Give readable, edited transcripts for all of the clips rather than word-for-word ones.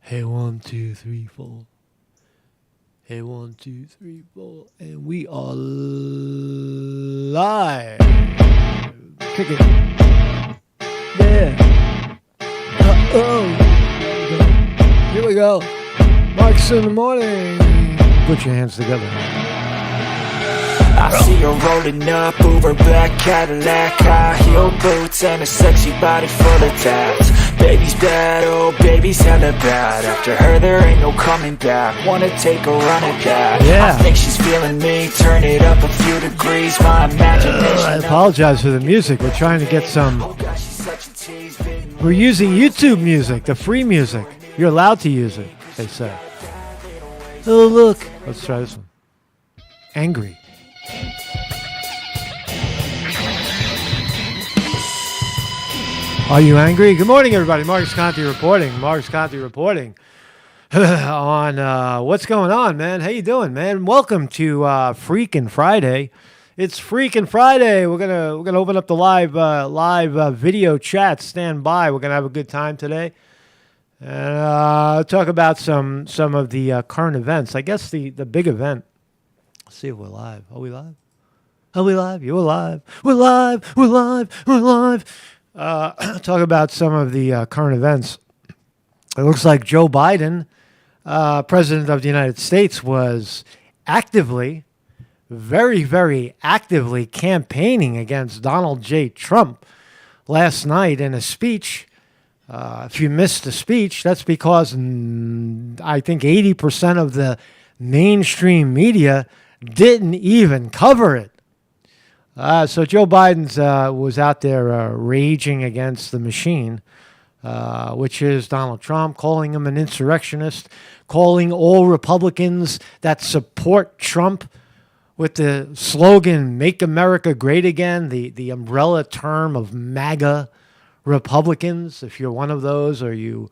Hey, 1, 2, 3, 4. Hey, 1, 2, 3, 4. And we are live. Kick it. Yeah. Here we go. Marks in the morning. Put your hands together. I see her rolling up, Uber black Cadillac, high heel boots and a sexy body full of tats. Baby's bad, oh baby's hella bad. After her there ain't no coming back. Wanna take a run at that. Yeah. I think she's feeling me, turn it up a few degrees. My imagination. I apologize for the music. We're trying to get some. Oh gosh, she's such a tease, baby. We're using YouTube music, the free music. You're allowed to use it, they say. Oh, look. Let's try this one. Angry. Are you angry? Good morning, everybody. Marcus Conte reporting. On what's going on, man? How you doing, man? Welcome to Freakin' Friday. It's Freakin' Friday. We're gonna open up the live video chat. Stand by. We're gonna have a good time today, and talk about some of the current events. I guess the big event. Let's see if we're live. Are we live? Are we live? You're live. We're live. We're live. We're live. Talk about some of the current events. It looks like Joe Biden, President of the United States, was actively, very, very actively campaigning against Donald J. Trump last night in a speech. If you missed the speech, that's because I think 80% of the mainstream media didn't even cover it. So Joe Biden's was out there raging against the machine, which is Donald Trump, calling him an insurrectionist, calling all Republicans that support Trump with the slogan, Make America Great Again, the umbrella term of MAGA Republicans. If you're one of those, or you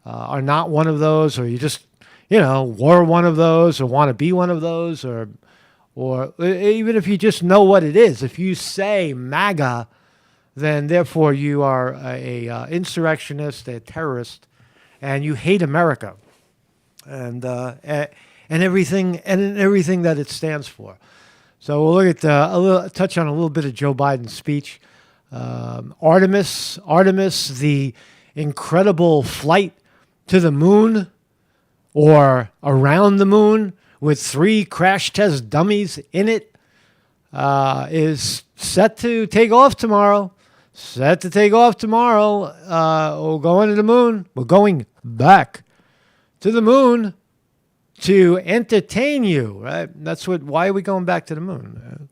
are not one of those, or you just, were one of those, or want to be one of those, or even if you just know what it is, if you say MAGA, then therefore you are a insurrectionist, a terrorist, and you hate America, and everything that it stands for. So we'll look at touch on a little bit of Joe Biden's speech. Artemis, the incredible flight to the moon or around the moon, with 3 crash test dummies in it, is set to take off tomorrow. We're going to the moon. We're going back to the moon to entertain you, right? Why are we going back to the moon?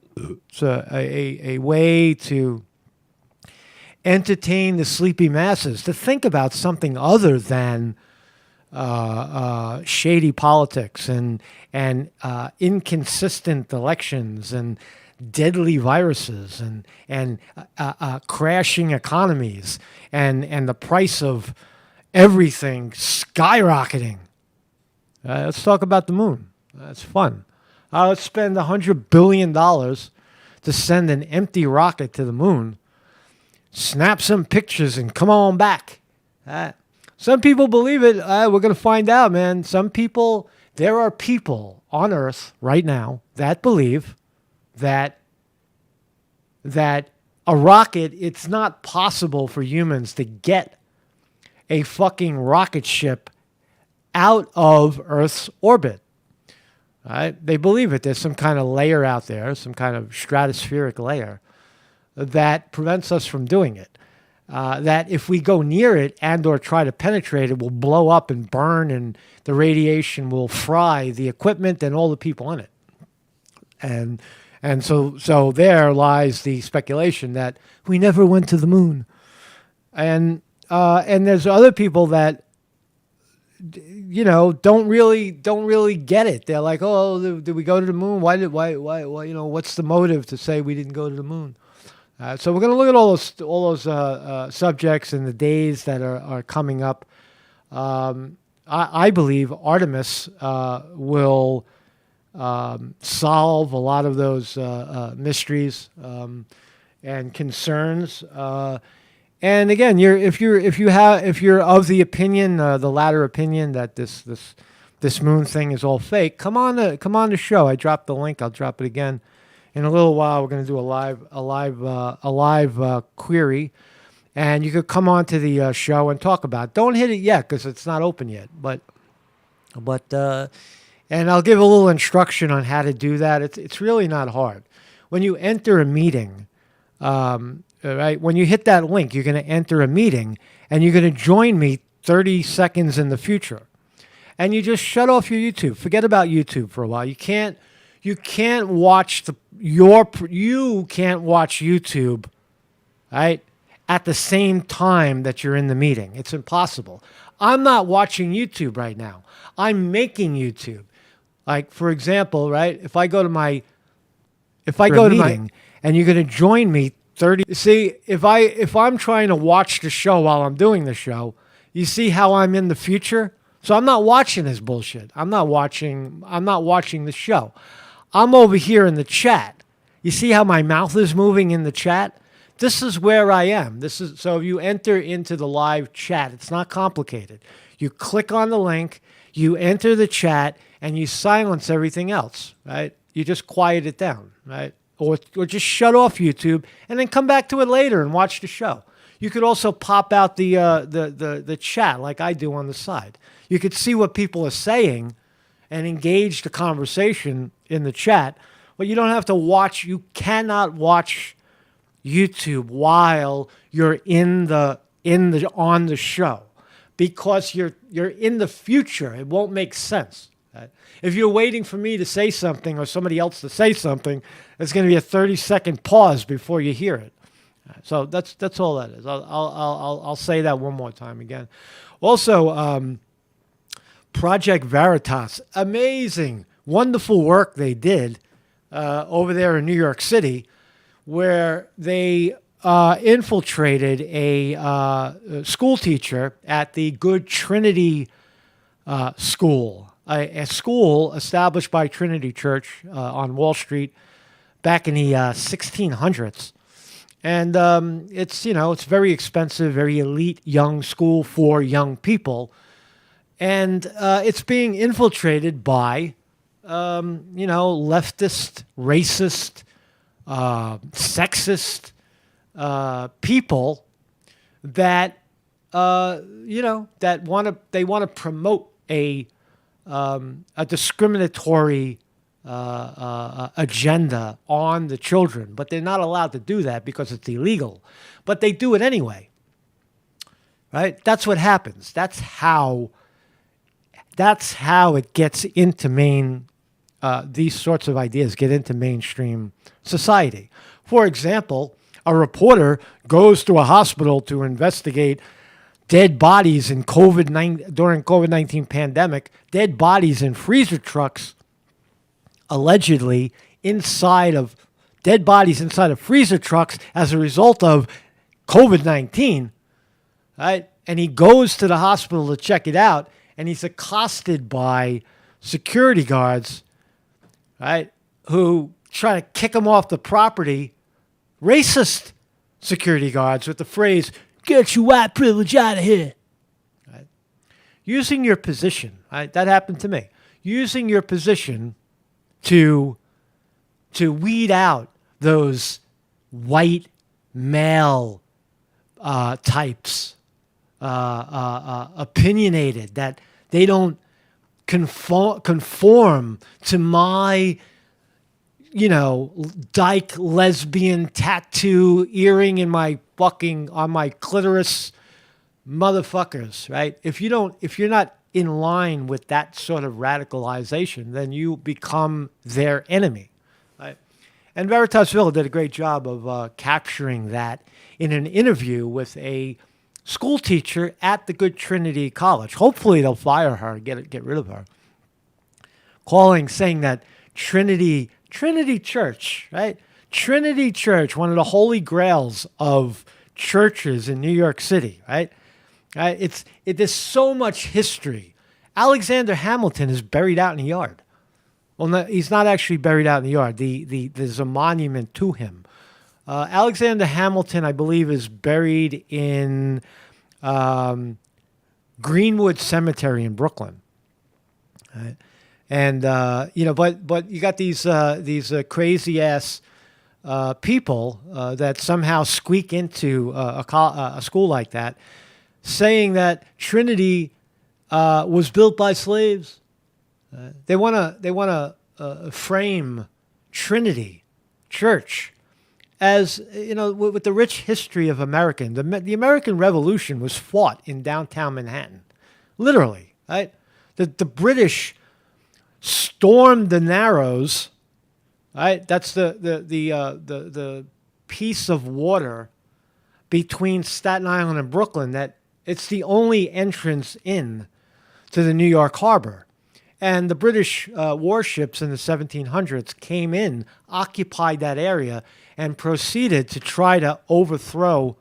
It's a way to entertain the sleepy masses, to think about something other than shady politics and inconsistent elections and deadly viruses and crashing economies and the price of everything skyrocketing. Let's talk about the moon. That's fun. Let's spend $100 billion to send an empty rocket to the moon, snap some pictures, and come on back. Some people believe it. We're going to find out, man. There are people on Earth right now that believe that a rocket, it's not possible for humans to get a fucking rocket ship out of Earth's orbit. Right? They believe it. There's some kind of layer out there, some kind of stratospheric layer that prevents us from doing it. That if we go near it and or try to penetrate it, will blow up and burn, and the radiation will fry the equipment and all the people in it. And so there lies the speculation that we never went to the moon. And there's other people that don't really get it. They're like, oh, did we go to the moon? Why what's the motive to say we didn't go to the moon? So we're going to look at all those subjects in the days that are coming up. I believe Artemis will solve a lot of those mysteries and concerns. And again, if you're of the opinion, the latter opinion that this moon thing is all fake, come on the show. I dropped the link. I'll drop it again in a little while. We're going to do a live query, and you could come on to the show and talk about it. Don't hit it yet because it's not open yet. But and I'll give a little instruction on how to do that. It's really not hard. When you enter a meeting, right? When you hit that link, you're going to enter a meeting, and you're going to join me 30 seconds in the future. And you just shut off your YouTube. Forget about YouTube for a while. You can't watch you can't watch YouTube, right, at the same time that you're in the meeting. It's impossible. I'm not watching YouTube right now. I'm making YouTube. Like, for example, right, if I go to my meeting and you're going to join me 30. See, if I'm trying to watch the show while I'm doing the show, you see how I'm in the future? So I'm not watching this bullshit. I'm not watching the show. I'm over here in the chat. You see how my mouth is moving in the chat? This is where I am. So if you enter into the live chat, it's not complicated. You click on the link, you enter the chat, and you silence everything else, right? You just quiet it down, right? Or just shut off YouTube and then come back to it later and watch the show. You could also pop out the chat like I do on the side. You could see what people are saying and engage the conversation in the chat, but you don't have to watch. You cannot watch YouTube while you're on the show because you're in the future. It won't make sense. Right? If you're waiting for me to say something or somebody else to say something, it's going to be a 30-second pause before you hear it. So that's all that is. I'll say that one more time again. Also, Project Veritas, amazing, wonderful work they did over there in New York City, where they infiltrated a school teacher at the Good Trinity School, a school established by Trinity Church on Wall Street back in the 1600s. And it's very expensive, very elite young school for young people. And it's being infiltrated by, leftist, racist, sexist people that, they want to promote a discriminatory agenda on the children, but they're not allowed to do that because it's illegal. But they do it anyway, right? That's what happens. That's how it gets into these sorts of ideas get into mainstream society. For example, a reporter goes to a hospital to investigate dead bodies in during COVID-19 pandemic, dead bodies in freezer trucks, allegedly dead bodies inside of freezer trucks as a result of COVID-19, right? And he goes to the hospital to check it out, and he's accosted by security guards, right, who try to kick him off the property, racist security guards with the phrase, "Get your white privilege out of here." Right? Using your position, right? That happened to me. Using your position to weed out those white male types, opinionated, that they don't conform to my, dyke lesbian tattoo earring on my clitoris, motherfuckers, right? If you're not in line with that sort of radicalization, then you become their enemy, right? And Veritasville did a great job of capturing that in an interview with a school teacher at the Good Trinity College. Hopefully they'll fire her, get rid of her. Saying that Trinity Church, right? Trinity Church, one of the holy grails of churches in New York City, right? There's so much history. Alexander Hamilton is buried out in the yard. Well, no, he's not actually buried out in the yard. There's a monument to him Alexander Hamilton, I believe, is buried in Greenwood Cemetery in Brooklyn. Right? And but you got these crazy ass people that somehow squeak into a school like that, saying that Trinity was built by slaves. They want to frame Trinity Church as, with the rich history of American. The American Revolution was fought in downtown Manhattan, literally. Right, the British stormed the Narrows. Right, that's the piece of water between Staten Island and Brooklyn that it's the only entrance in to the New York Harbor. And the British warships in the 1700s came in, occupied that area, and proceeded to try to overthrow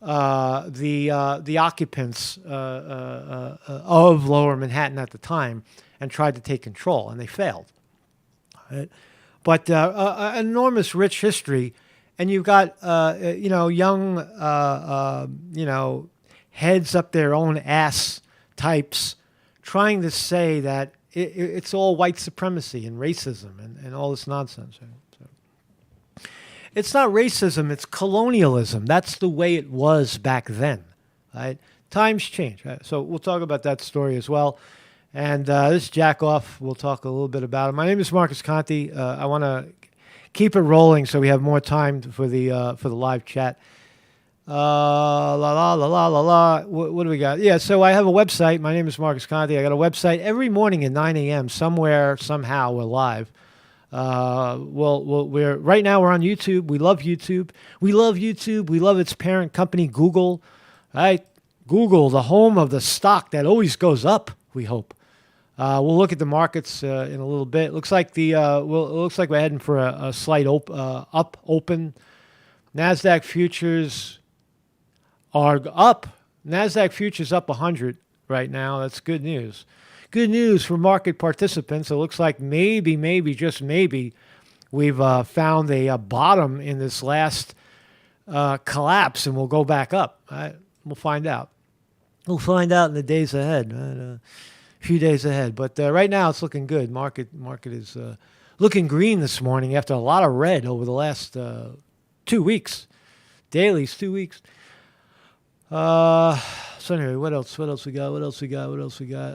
the occupants of Lower Manhattan at the time, and tried to take control, and they failed. Right? But an enormous rich history, and you've got young heads up their own ass types trying to say that it's all white supremacy and racism and all this nonsense. Right? So, it's not racism, it's colonialism. That's the way it was back then. Right? Times change. Right? So we'll talk about that story as well. And this Jack Off, we'll talk a little bit about it. My name is Marcus Conti. I want to keep it rolling so we have more time for the live chat. What do we got? Yeah, so I have a website. My name is Marcus Conti. I got a website every morning at 9 a.m. Somewhere, somehow, we're live. We're right now we're on YouTube. We love YouTube. We love YouTube. We love its parent company, Google. Right? Google, the home of the stock that always goes up. We hope. We'll look at the markets in a little bit. It looks like it looks like we're heading for a slight up open. Nasdaq futures are up. Nasdaq futures up 100 right now. That's good news. Good news for market participants. It looks like maybe, just maybe, we've found a bottom in this last collapse, and we'll go back up. Right? We'll find out. We'll find out in the days ahead, a few days ahead. But right now it's looking good. Market is looking green this morning after a lot of red over the last 2 weeks. Dailies, 2 weeks. So anyway, what else we got?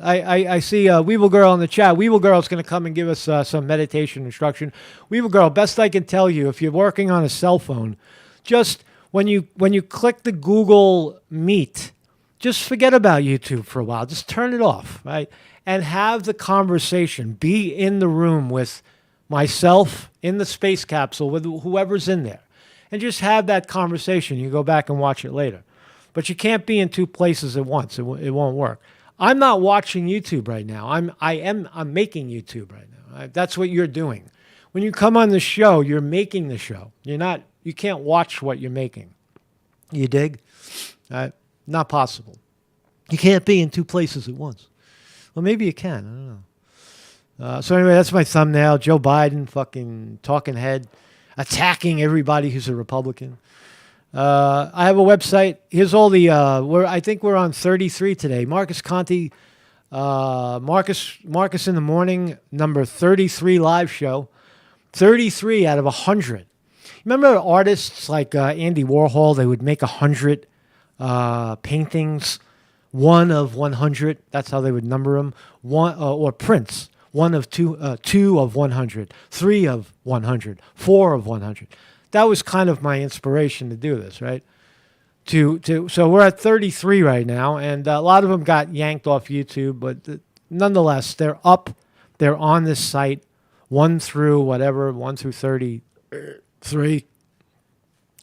I see Weevil Girl in the chat. Weevil Girl is going to come and give us some meditation instruction. Weevil Girl, best I can tell you, if you're working on a cell phone, just when you click the Google Meet, just forget about YouTube for a while. Just turn it off, right? And have the conversation. Be in the room with myself in the space capsule with whoever's in there. And just have that conversation. You go back and watch it later. But you can't be in two places at once. It won't work. I'm not watching YouTube right now. I'm making YouTube right now. Right? That's what you're doing. When you come on the show, you're making the show. You can't watch what you're making. You dig? Right? Not possible. You can't be in two places at once. Well, maybe you can. I don't know. So anyway, that's my thumbnail. Joe Biden, fucking talking head, attacking everybody who's a Republican. I have a website. Here's all the. I think we're on 33 today. Marcus Conti, Marcus in the Morning, number 33 live show. 33 out of 100. Remember artists like Andy Warhol? They would make 100 paintings, 1 of 100. That's how they would number them. Or Prince, 1 of 2, 2 of 100, 3 of 100, 4 of 100. That was kind of my inspiration to do this, right? So we're at 33 right now, and a lot of them got yanked off YouTube, but nonetheless, they're up. They're on this site, 1 through 33.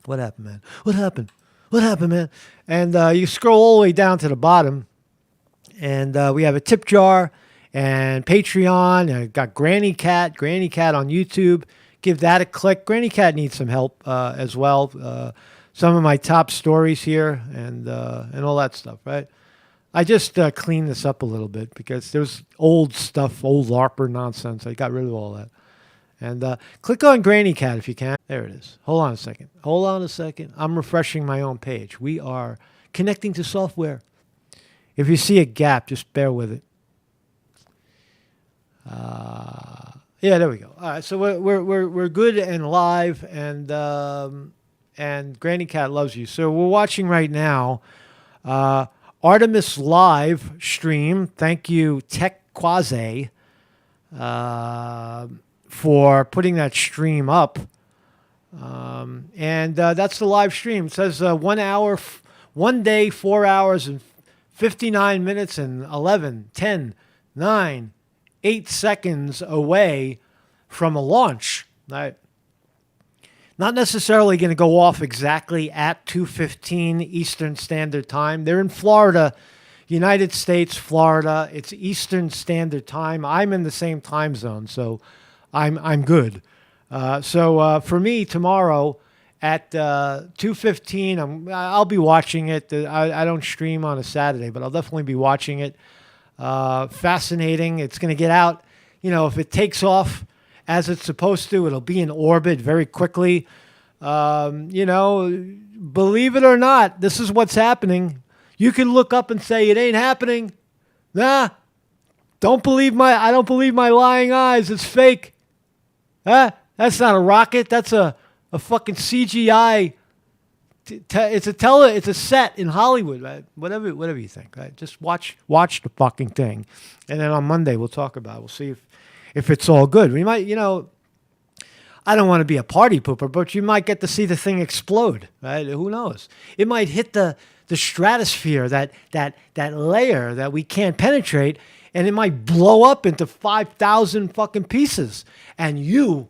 What happened, man? What happened, man? And you scroll all the way down to the bottom, and we have a tip jar and Patreon. And got Granny Cat on YouTube. Give that a click. Granny Cat needs some help as well. Some of my top stories here and all that stuff, right? I just cleaned this up a little bit because there's old stuff, old LARPer nonsense. I got rid of all that. And click on Granny Cat if you can. There it is. Hold on a second. Hold on a second. I'm refreshing my own page. We are connecting to software. If you see a gap, just bear with it. Yeah, there we go. All right, so we're good and live, and Granny Cat loves you. So we're watching right now Artemis live stream. Thank you, Tech Quasi, for putting that stream up. And that's the live stream. It says 1 hour, 1 day, 4 hours, and 59 minutes, and 11, 10, 9, 8 seconds away from a launch. Right? Not necessarily going to go off exactly at 2:15 Eastern Standard Time. They're in Florida, United States, Florida. It's Eastern Standard Time. I'm in the same time zone, so I'm good. So for me tomorrow at 2:15, I'll be watching it. I don't stream on a Saturday, but I'll definitely be watching it. Fascinating. It's going to get out. You know, if it takes off as it's supposed to, it'll be in orbit very quickly. You know, believe it or not, this is what's happening. You can look up and say it ain't happening. Nah, I don't believe my lying eyes. It's fake. That's not a rocket. That's a fucking CGI. It's a set in Hollywood, right? Whatever you think, right? Just watch the fucking thing, and then on Monday we'll talk about it. We'll see if it's all good. We might, you know, I don't want to be a party pooper, but you might get to see the thing explode, right? Who knows? It might hit the stratosphere, that layer that we can't penetrate, and it might blow up into 5,000 fucking pieces. And you,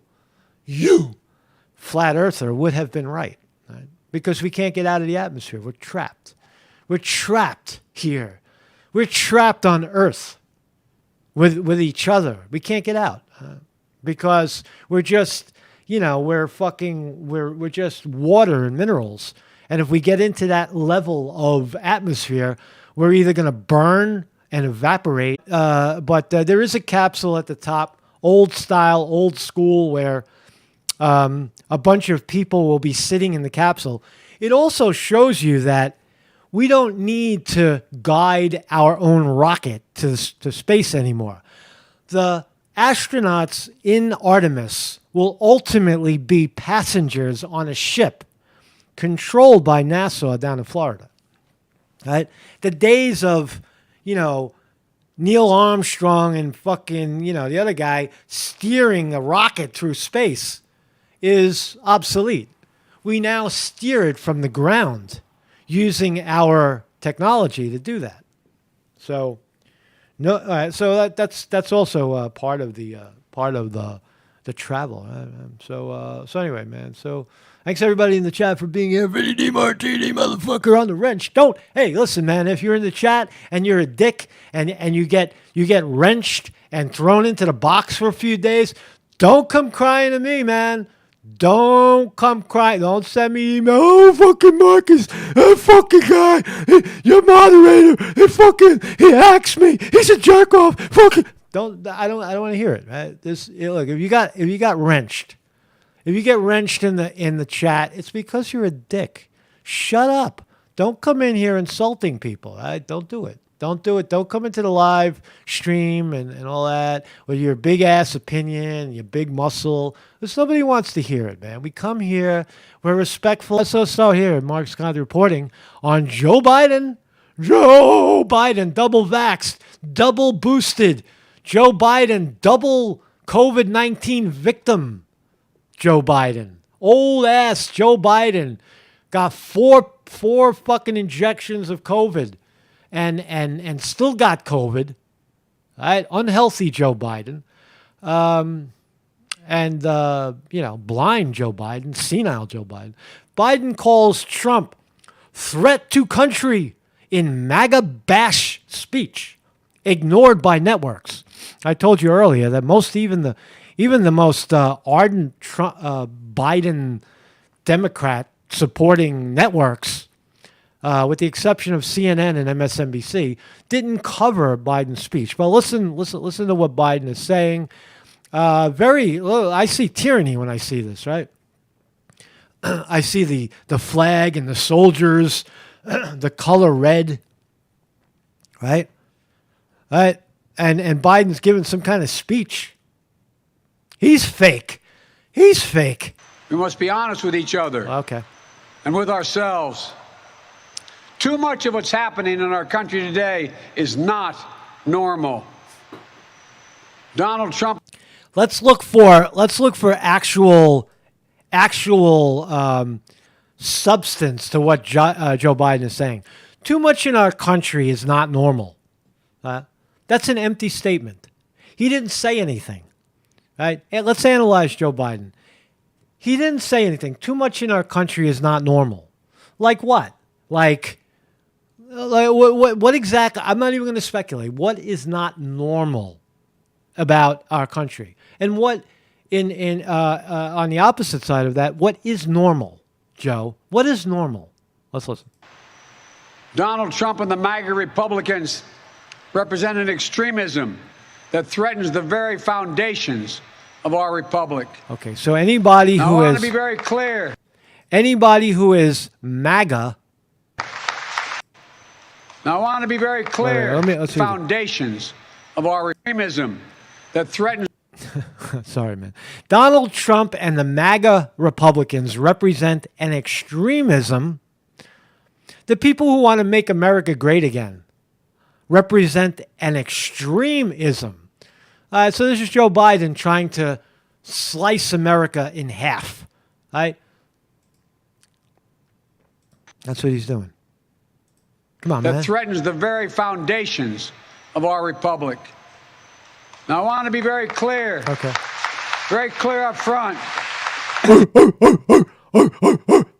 flat earther, would have been right? Because we can't get out of the atmosphere. We're trapped. We're trapped here. We're trapped on Earth with each other. We can't get out because we're just, you know, we're just water and minerals. And if we get into that level of atmosphere, we're either going to burn and evaporate. But there is a capsule at the top, old style, old school, where a bunch of people will be sitting in the capsule. It also shows you that we don't need to guide our own rocket to space anymore. The astronauts in Artemis will ultimately be passengers on a ship controlled by NASA down in Florida. Right? The days of, you know, Neil Armstrong and fucking, you know, the other guy steering a rocket through space is obsolete. We now steer it from the ground using our technology to do that. So, so that's also part of the travel. So anyway, man. So thanks everybody in the chat for being here. Vinny D Martini, motherfucker, on the wrench. Hey, listen, man. If you're in the chat and you're a dick and you get wrenched and thrown into the box for a few days, don't come crying to me, man. Don't come crying. Don't send me email. Oh, fucking Marcus, that fucking guy, your moderator, he hacks me. He's a jerk off. Fucking. I don't want to hear it. Right? Look, if you got wrenched, if you get wrenched in the chat, it's because you're a dick. Shut up. Don't come in here insulting people. Right? Don't do it. Don't do it. Don't come into the live stream and all that with your big ass opinion, your big muscle. Because nobody wants to hear it, man. We come here, we're respectful. So here, Mark Scott reporting on Joe Biden. Joe Biden, double vaxxed, double boosted. Joe Biden, double COVID-19 victim. Joe Biden. Old ass Joe Biden got four fucking injections of COVID. And still got COVID, right? Unhealthy Joe Biden, blind Joe Biden, senile Joe Biden. Biden calls Trump threat to country in MAGA bash speech, ignored by networks. I told you earlier that even the most ardent Biden Democrat supporting networks, with the exception of CNN and MSNBC, didn't cover Biden's speech. But listen to what Biden is saying. I see tyranny when I see this, right? I see the flag and the soldiers, the color red, right? Right? And Biden's giving some kind of speech. He's fake. He's fake. We must be honest with each other. Okay. And with ourselves. Too much of what's happening in our country today is not normal. Donald Trump. Let's look for actual substance to what Joe Biden is saying. Too much in our country is not normal. That's an empty statement. He didn't say anything. Right? And let's analyze Joe Biden. He didn't say anything. Too much in our country is not normal. Like what? Like what exactly? I'm not even going to speculate. What is not normal about our country? And what on the opposite side of that, what is normal, Joe? What is normal? Let's listen. Donald Trump and the MAGA Republicans represent an extremism that threatens the very foundations of our republic. Okay, so anybody now, who I want is to be very clear. Anybody who is MAGA. Now I want to be very clear. Let's foundations of our extremism that threatens. Sorry, man. Donald Trump and the MAGA Republicans represent an extremism. The people who want to make America great again represent an extremism. So this is Joe Biden trying to slice America in half. Right? That's what he's doing. Come on, man. That threatens the very foundations of our republic. Now, I want to be very clear. Okay. Very clear up front.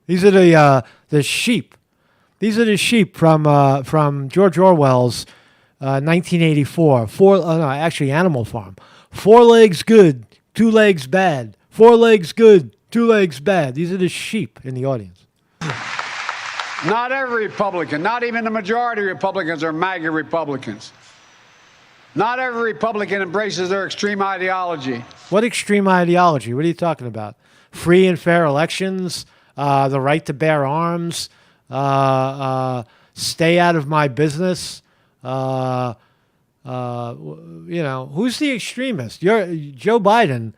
These are the sheep. These are the sheep from George Orwell's 1984. Actually, Animal Farm. 4 legs good, 2 legs bad. 4 legs good, 2 legs bad. These are the sheep in the audience. Not every Republican, not even the majority of Republicans are MAGA Republicans. Not every Republican embraces their extreme ideology. What extreme ideology? What are you talking about? Free and fair elections, the right to bear arms, stay out of my business. Who's the extremist? You're Joe Biden.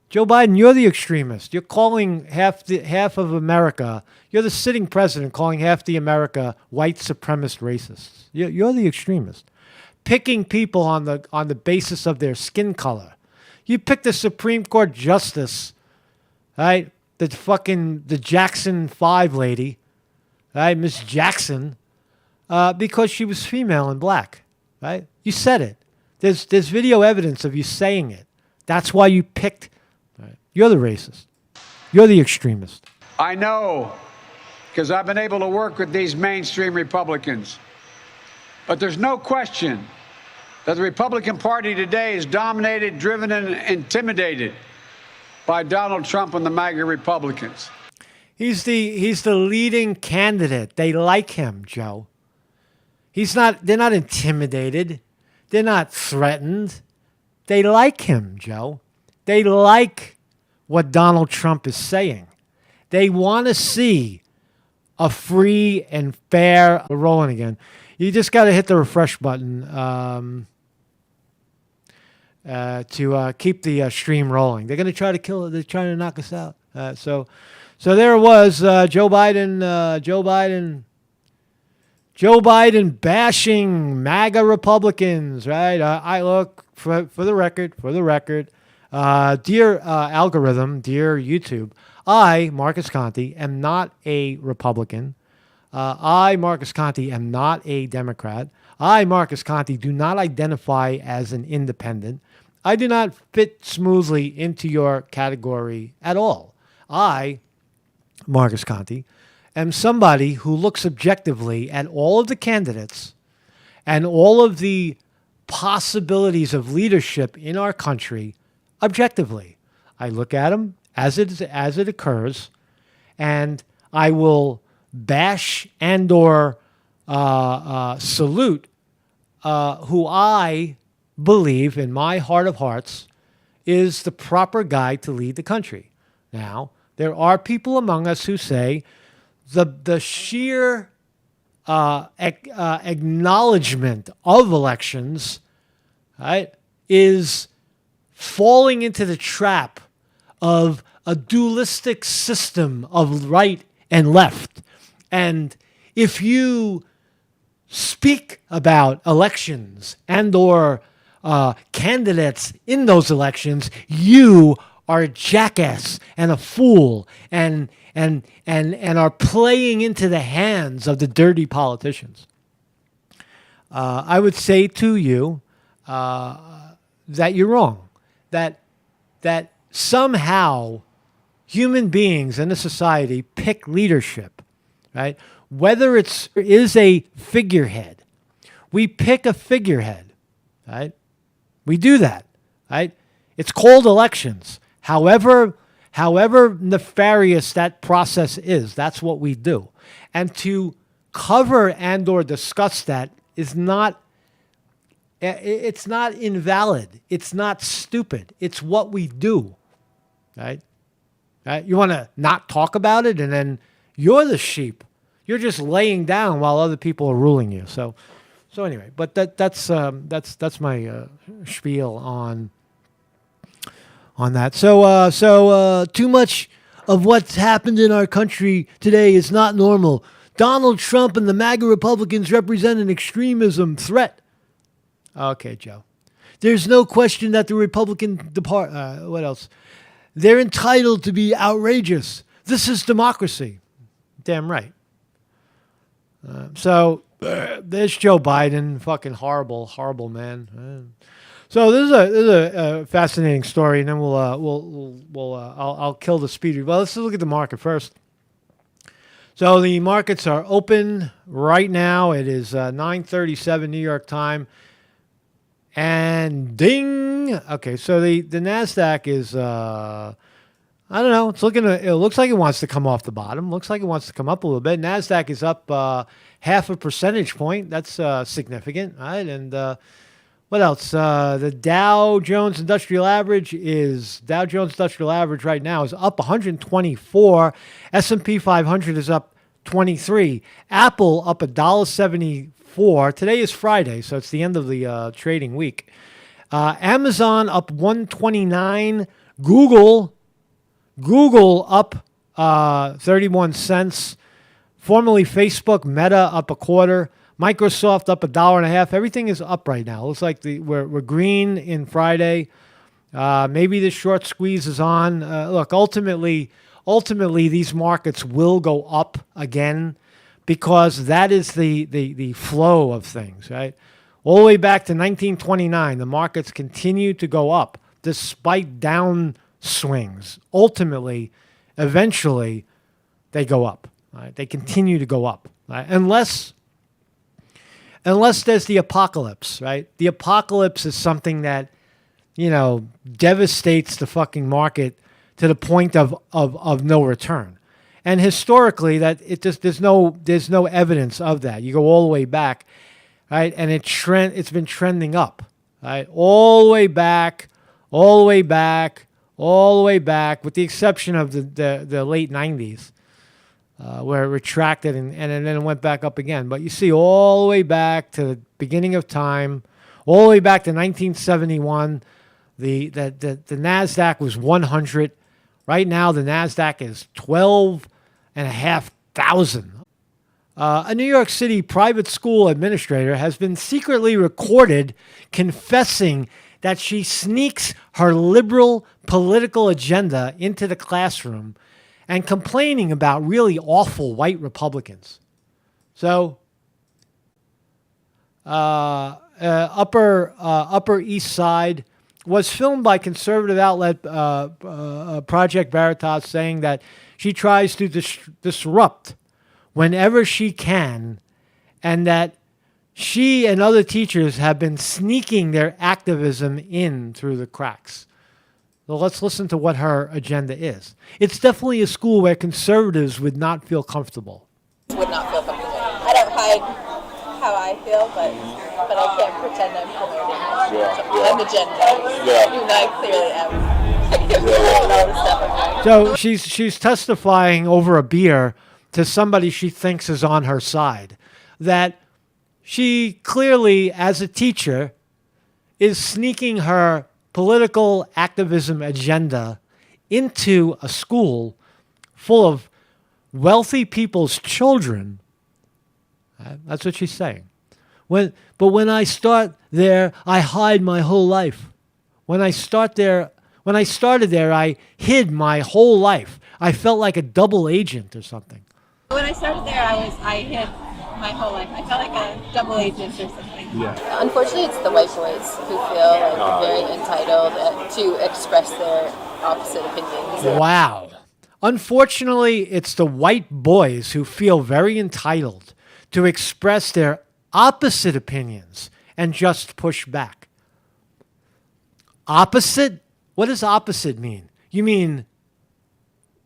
Joe Biden, you're the extremist. You're calling half of America. You're the sitting president calling half the America white supremacist racists. You're the extremist. Picking people on the basis of their skin color. You picked the Supreme Court justice, right? The Jackson 5 lady, right? Miss Jackson, because she was female and black, right? You said it. There's video evidence of you saying it. That's why you picked. Right? You're the racist. You're the extremist. I know, because I've been able to work with these mainstream Republicans. But there's no question that the Republican Party today is dominated, driven, and intimidated by Donald Trump and the MAGA Republicans. He's the leading candidate. They like him, Joe. They're not intimidated. They're not threatened. They like him, Joe. They like what Donald Trump is saying. They want to see a free and fair. We're rolling again. You just got to hit the refresh button to keep the stream rolling. They're going to try to kill it. They're trying to knock us out. So there it was. Joe Biden bashing MAGA Republicans. Right? I look for the record. Dear algorithm, dear YouTube, I, Marcus Conte, am not a Republican. I, Marcus Conte, am not a Democrat. I, Marcus Conte, do not identify as an independent. I do not fit smoothly into your category at all. I, Marcus Conte, am somebody who looks objectively at all of the candidates and all of the possibilities of leadership in our country objectively. I look at them as it occurs, and I will bash and or salute who I believe in my heart of hearts is the proper guy to lead the country. Now, there are people among us who say the sheer acknowledgement of elections, right, is falling into the trap of a dualistic system of right and left. And if you speak about elections and or candidates in those elections, you are a jackass and a fool and are playing into the hands of the dirty politicians. I would say to you that you're wrong. That somehow human beings in a society pick leadership, right? Whether it is a figurehead, we pick a figurehead, right? We do that, right? It's called elections. However nefarious that process is, that's what we do. And to cover and or discuss that is not, it's not invalid. It's not stupid. It's what we do, right? You want to not talk about it, and then you're the sheep. You're just laying down while other people are ruling you. So anyway, but that's my spiel on that. So too much of what's happened in our country today is not normal. Donald Trump and the MAGA Republicans represent an extremism threat. Okay, Joe. There's no question that the Republican what else? They're entitled to be outrageous. This is democracy. Damn right. So there's Joe Biden, fucking horrible man. So this is a fascinating story, and then I'll kill the speed. Well, let's look at the market first. So the markets are open right now. It is 9:37 New York time, and ding. Okay, so the Nasdaq is I don't know. It looks like it wants to come off the bottom. Looks like it wants to come up a little bit. Nasdaq is up half a percentage point. That's significant, right? And what else? The Dow Jones Industrial Average right now is up 124. S&P 500 is up 23. Apple up $1.74. Today is Friday, so it's the end of the trading week. Amazon up 129. Google up 31 cents. Formerly Facebook, Meta up a quarter. Microsoft up $1.50. Everything is up right now. Looks like we're green in Friday. Maybe the short squeeze is on. Look, ultimately, these markets will go up again because that is the flow of things, right? All the way back to 1929, the markets continue to go up despite down swings. Ultimately, eventually, they go up. Right? They continue to go up, right? Unless there's the apocalypse, right? The apocalypse is something that, devastates the fucking market to the point of no return. And historically, there's no evidence of that. You go all the way back, right? And it's been trending up, right? All the way back, with the exception of the late 90s. Where it retracted and then it went back up again. But you see all the way back to the beginning of time, all the way back to 1971, the NASDAQ was 100. Right now, the NASDAQ is 12,500. A New York City private school administrator has been secretly recorded confessing that she sneaks her liberal political agenda into the classroom and complaining about really awful white Republicans. So, Upper East Side was filmed by conservative outlet Project Veritas, saying that she tries to disrupt whenever she can, and that she and other teachers have been sneaking their activism in through the cracks. So let's listen to what her agenda is. It's definitely a school where conservatives would not feel comfortable. Would not feel comfortable. I don't hide how I feel, but I can't pretend I'm promoting it. I'm a Gen Even though I clearly am. All the stuff I'm doing. So she's testifying over a beer to somebody she thinks is on her side. That she clearly, as a teacher, is sneaking her political activism agenda into a school full of wealthy people's children. That's what she's saying. But when I start there, I hide my whole life. When I started there, I hid my whole life. I felt like a double agent or something. When I started there, I hid my whole life. I felt like a double agent or something. Yeah. Unfortunately, it's the white boys who feel like very entitled to express their opposite opinions. Wow. Unfortunately, it's the white boys who feel very entitled to express their opposite opinions and just push back. Opposite? What does opposite mean? You mean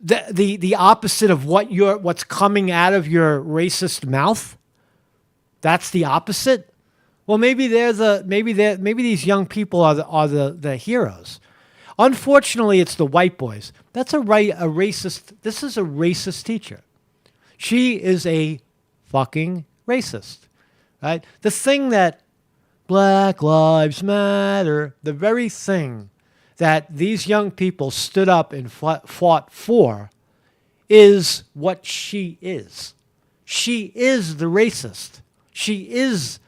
the opposite of what's coming out of your racist mouth? That's the opposite? Well, maybe these young people are the heroes. Unfortunately, it's the white boys. That's a racist. This is a racist teacher. She is a fucking racist, right? The thing that Black Lives Matter, the very thing that these young people stood up and fought for, is what she is. She is the racist. She is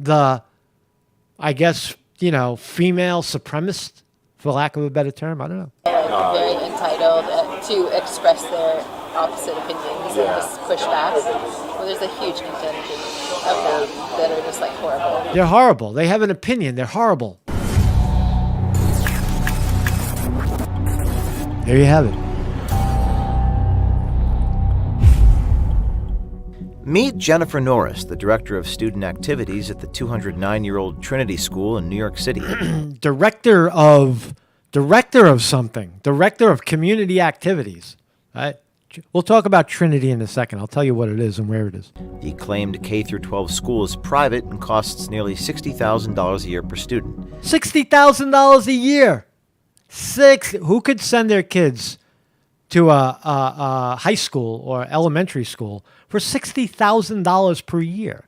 the, I guess, female supremacist, for lack of a better term. I don't know. Very entitled to express their opposite opinions and just push back. Well, there's a huge contingent of them that are just like horrible. They're horrible. They have an opinion. They're horrible. There you have it. Meet Jennifer Norris, the director of student activities at the 209-year-old Trinity School in New York City. Director of something. Director of community activities. Right? We'll talk about Trinity in a second. I'll tell you what it is and where it is. The acclaimed K-12 school is private and costs nearly $60,000 a year per student. $60,000 a year. Who could send their kids to a high school or elementary school for $60,000 per year?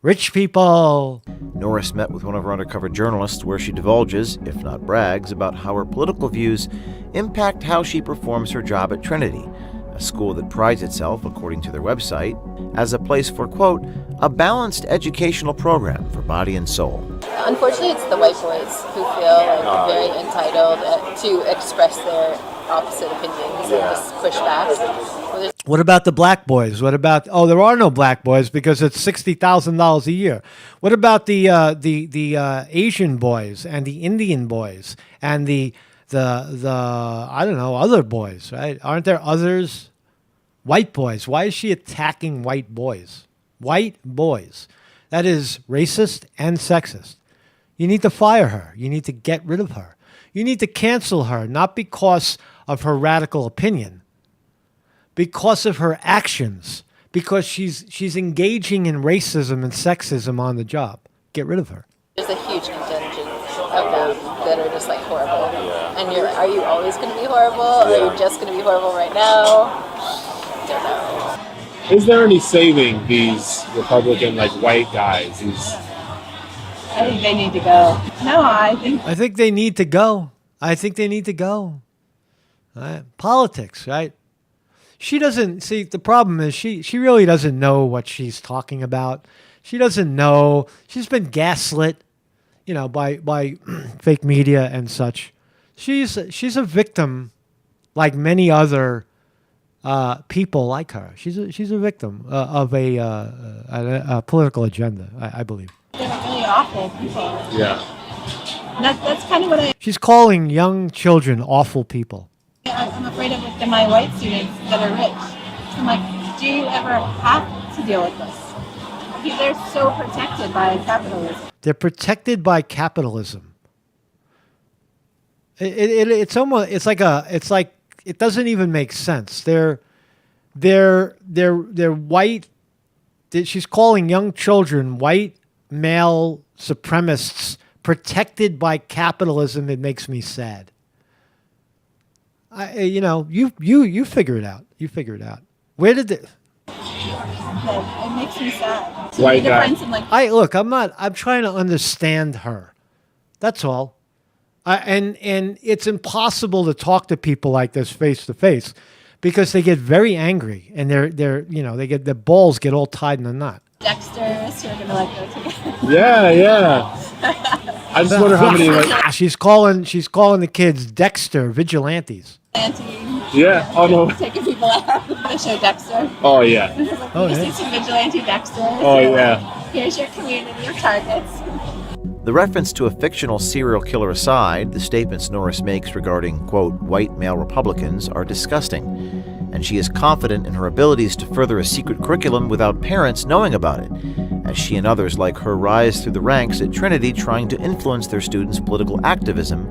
Rich people. Norris met with one of her undercover journalists where she divulges, if not brags, about how her political views impact how she performs her job at Trinity, a school that prides itself, according to their website, as a place for, quote, a balanced educational program for body and soul. Unfortunately, it's the white boys who feel like very entitled to express their opposite opinions and just push back. Well, what about the black boys? What about, there are no black boys because it's $60,000 a year. What about the Asian boys and the Indian boys and the I don't know, other boys, right? Aren't there others? White boys. Why is she attacking white boys? White boys. That is racist and sexist. You need to fire her. You need to get rid of her. You need to cancel her, not because of her radical opinion, because of her actions, because she's engaging in racism and sexism on the job. Get rid of her. there's a huge contingent of them that are just like horrible. And are you always going to be horrible? Or are you just going to be horrible right now? Don't know. Is there any saving these Republican, white guys? I think they need to go. No, I think they need to go. I think they need to go. Right? Politics, right? She doesn't see, the problem is she really doesn't know what she's talking about. She doesn't know. She's been gaslit, by fake media and such. She's a victim, like many other people like her. She's a victim of a political agenda, I believe. they're really awful people. Yeah. That's kind of what She's calling young children awful people. I'm afraid of with my white students that are rich. I'm like, do you ever have to deal with this? They're so protected by capitalism. They're protected by capitalism. It's like it doesn't even make sense. They're white she's calling young children white male supremacists protected by capitalism. It makes me sad. You figure it out. You figure it out. Where did it? It makes me sad. To White be the guy. friends of, like, I'm trying to understand her. That's all. And it's impossible to talk to people like this face to face because they get very angry and their balls get all tied in a knot. Dexters who are gonna like go together. Yeah. I just wonder how many like. She's calling the kids Dexter vigilantes. Yeah. Oh no. Taking people out. The show Dexter. Oh yeah. Oh, You yeah. see some vigilante Dexters. Oh yeah. Here's your community of targets. The reference to a fictional serial killer aside, the statements Norris makes regarding, quote, white male Republicans are disgusting, and she is confident in her abilities to further a secret curriculum without parents knowing about it, as she and others like her rise through the ranks at Trinity trying to influence their students' political activism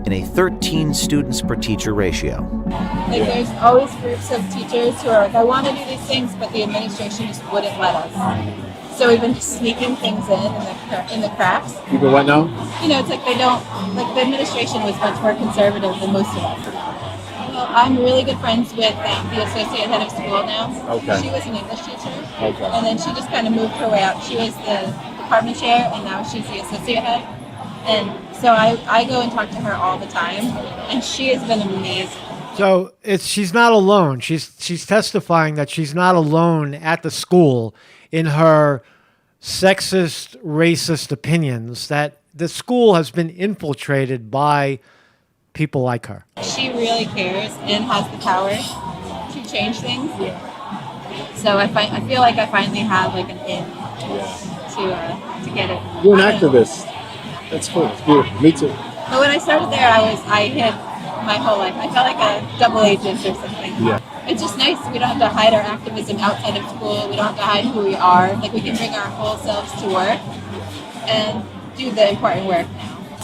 in a 13 students per teacher ratio. Like, there's always groups of teachers who are like, I want to do these things, but the administration just wouldn't let us. So we've been sneaking things in the cracks. People what now? It's like they don't, like, the administration was much more conservative than most of us. Well, I'm really good friends with the associate head of school now. Okay. She was an English teacher. Okay. And then she just kind of moved her way up. She was the department chair, and now she's the associate head. And so I go and talk to her all the time, and she has been amazing. So she's not alone. She's testifying that she's not alone at the school in her sexist, racist opinions, that the school has been infiltrated by people like her. She really cares and has the power to change things. So I feel like I finally have like an in to get it. You're an activist. That's cool. It's beautiful. Me too. But when I started there, I hid my whole life. I felt like a double agent or something. Yeah. It's just nice. We don't have to hide our activism outside of school. We don't have to hide who we are. Like, we can bring our whole selves to work and do the important work now.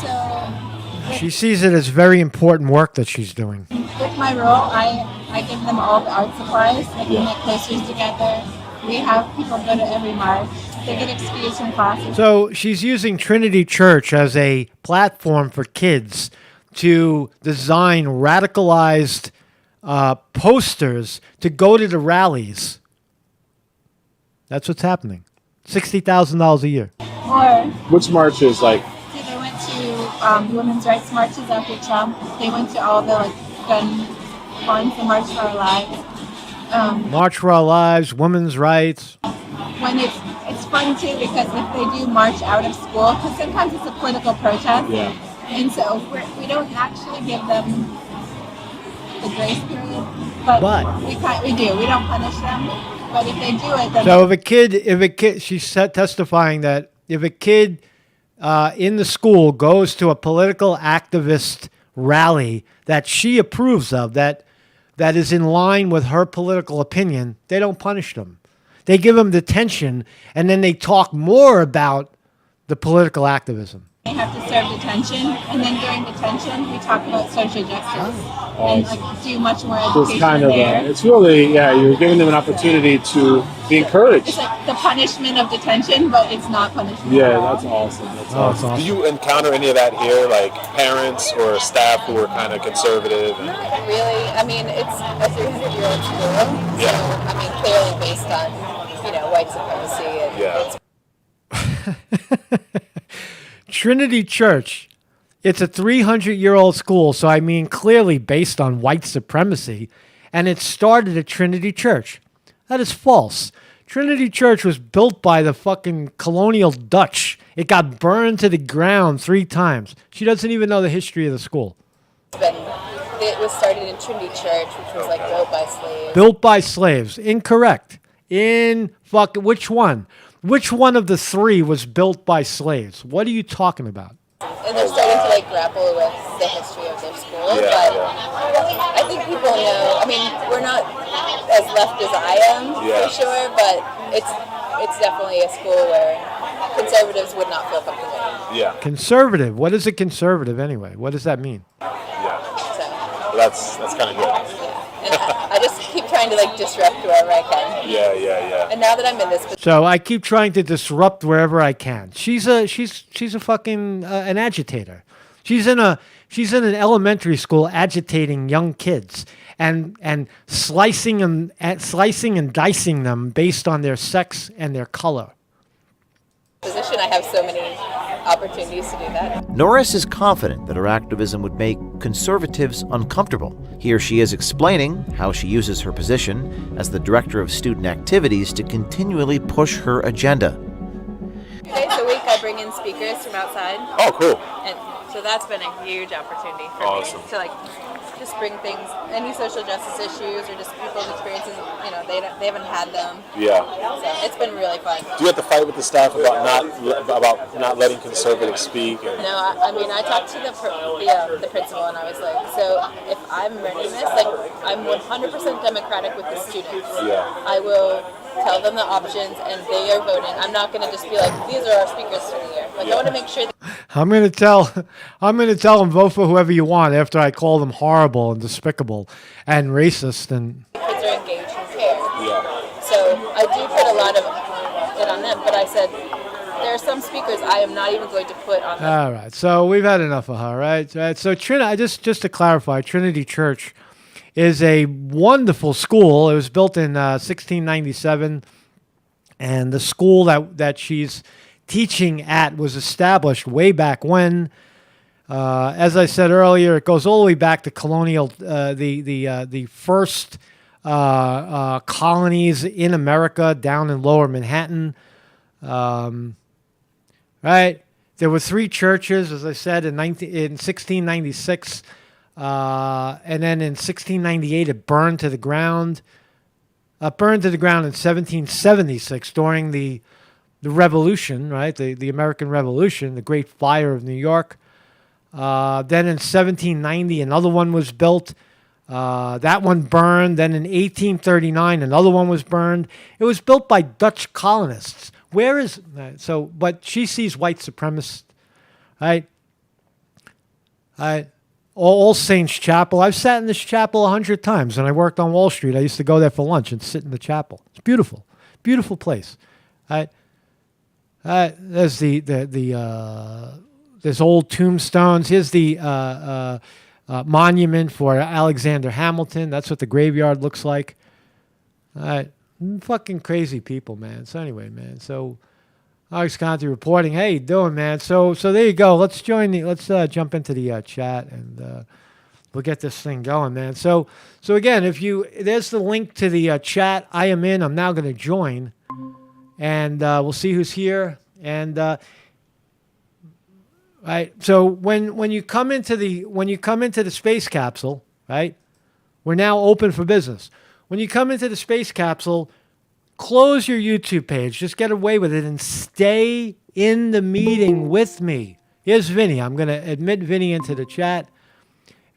So She sees it as very important work that she's doing. with my role, I give them all the art supplies. Like, we make posters together. We have people go to every march. They get excused from classes. So she's using Trinity Church as a platform for kids to design radicalized posters to go to the rallies. That's what's happening. $60,000 a year. Or Which march is like? they went to women's rights marches after Trump. They went to all the gun ones, the March for Our Lives. March for Our Lives, women's rights. When it's fun too, because if they do march out of school, because sometimes it's a political protest, Yeah. and so we don't actually give them the grace period, but we do. We don't punish them, but if they do it, then So if a kid, she's testifying that if a kid in the school goes to a political activist rally that she approves of, that is in line with her political opinion, they don't punish them. They give them detention, and then they talk more about the political activism. they have to serve detention, and then during detention, we talk about social justice and do much more So education it's kind of there. it's really you're giving them an opportunity to be encouraged. It's like the punishment of detention, but it's not punishment. Yeah, at all. that's awesome. That's Oh, it's awesome. awesome. Do you encounter any of that here, like parents or staff who are kind of conservative? And, Not really. I mean, it's a 300-year-old school, Yeah. so I mean, clearly based on white supremacy and Yeah. Trinity Church, it's a 300-year-old school, so I mean clearly based on white supremacy, and it started at Trinity Church. That is false. Trinity Church was built by the fucking colonial Dutch. It got burned to the ground 3 times. She doesn't even know the history of the school. it was started in Trinity Church, which was like built by slaves. Built by slaves. Incorrect. Which one? Which one of the 3 was built by slaves? What are you talking about? And they're starting to grapple with the history of their school, Yeah, but yeah. I think people know. I mean, we're not as left as I am Yeah. for sure, but it's definitely a school where conservatives would not feel comfortable. Yeah, Conservative. What is a conservative anyway? What does that mean? yeah. So That's kind of good. yeah, I just keep trying to like disrupt wherever I can. Yeah. And now that I'm in this position, So I keep trying to disrupt wherever I can. She's a fucking an agitator. She's in an elementary school agitating young kids and slicing and dicing them based on their sex and their color. I have so many opportunities to do that. Norris is confident that her activism would make conservatives uncomfortable. Here she is explaining how she uses her position as the director of student activities to continually push her agenda. 2 days a week I bring in speakers from outside. Oh, cool. And so that's been a huge opportunity for Awesome. me to like just bring things, any social justice issues or just people's experiences, you know, they haven't had them. Yeah. So it's been really fun. Do you have to fight with the staff about not letting conservatives speak? And... No, I mean, I talked to the principal and I was like, so if I'm running this, like I'm 100% democratic with the students. Yeah. I will tell them the options and they are voting. I'm not going to just be like, these are our speakers for the year. Like I want to make sure that I'm gonna tell them vote for whoever you want after I call them horrible and despicable and racist and. kids are engaged and care. Yeah. So I do put a lot of it on them, but I said there are some speakers I am not even going to put on them. All right, so we've had enough of her, right? So just to clarify, Trinity Church is a wonderful school. It was built in 1697, and the school that she's teaching at was established way back when. As I said earlier, it goes all the way back to colonial, the first colonies in America down in Lower Manhattan. Right, there were 3 churches, as I said, in 1696, and then in 1698 it burned to the ground. Burned to the ground in 1776 during the Revolution, right? The American Revolution, the Great Fire of New York. Then in 1790, another one was built. That one burned. Then in 1839, another one was burned. It was built by Dutch colonists. But she sees white supremacists, right? All Saints Chapel. I've sat in this chapel 100 times. When I worked on Wall Street, I used to go there for lunch and sit in the chapel. It's beautiful, beautiful place. Right? There's there's old tombstones. Here's the monument for Alexander Hamilton. That's what the graveyard looks like. All right. Fucking crazy people, man. So anyway, man. So Alex Conte reporting. Hey, you doing, man? So there you go. Let's jump into the chat and we'll get this thing going, man. So again, there's the link to the chat. I am in. I'm now going to join, and we'll see who's here. And right. So when you come into the space capsule, right? We're now open for business. When you come into the space capsule, close your YouTube page. Just get away with it and stay in the meeting with me. Here's Vinny. I'm going to admit Vinny into the chat.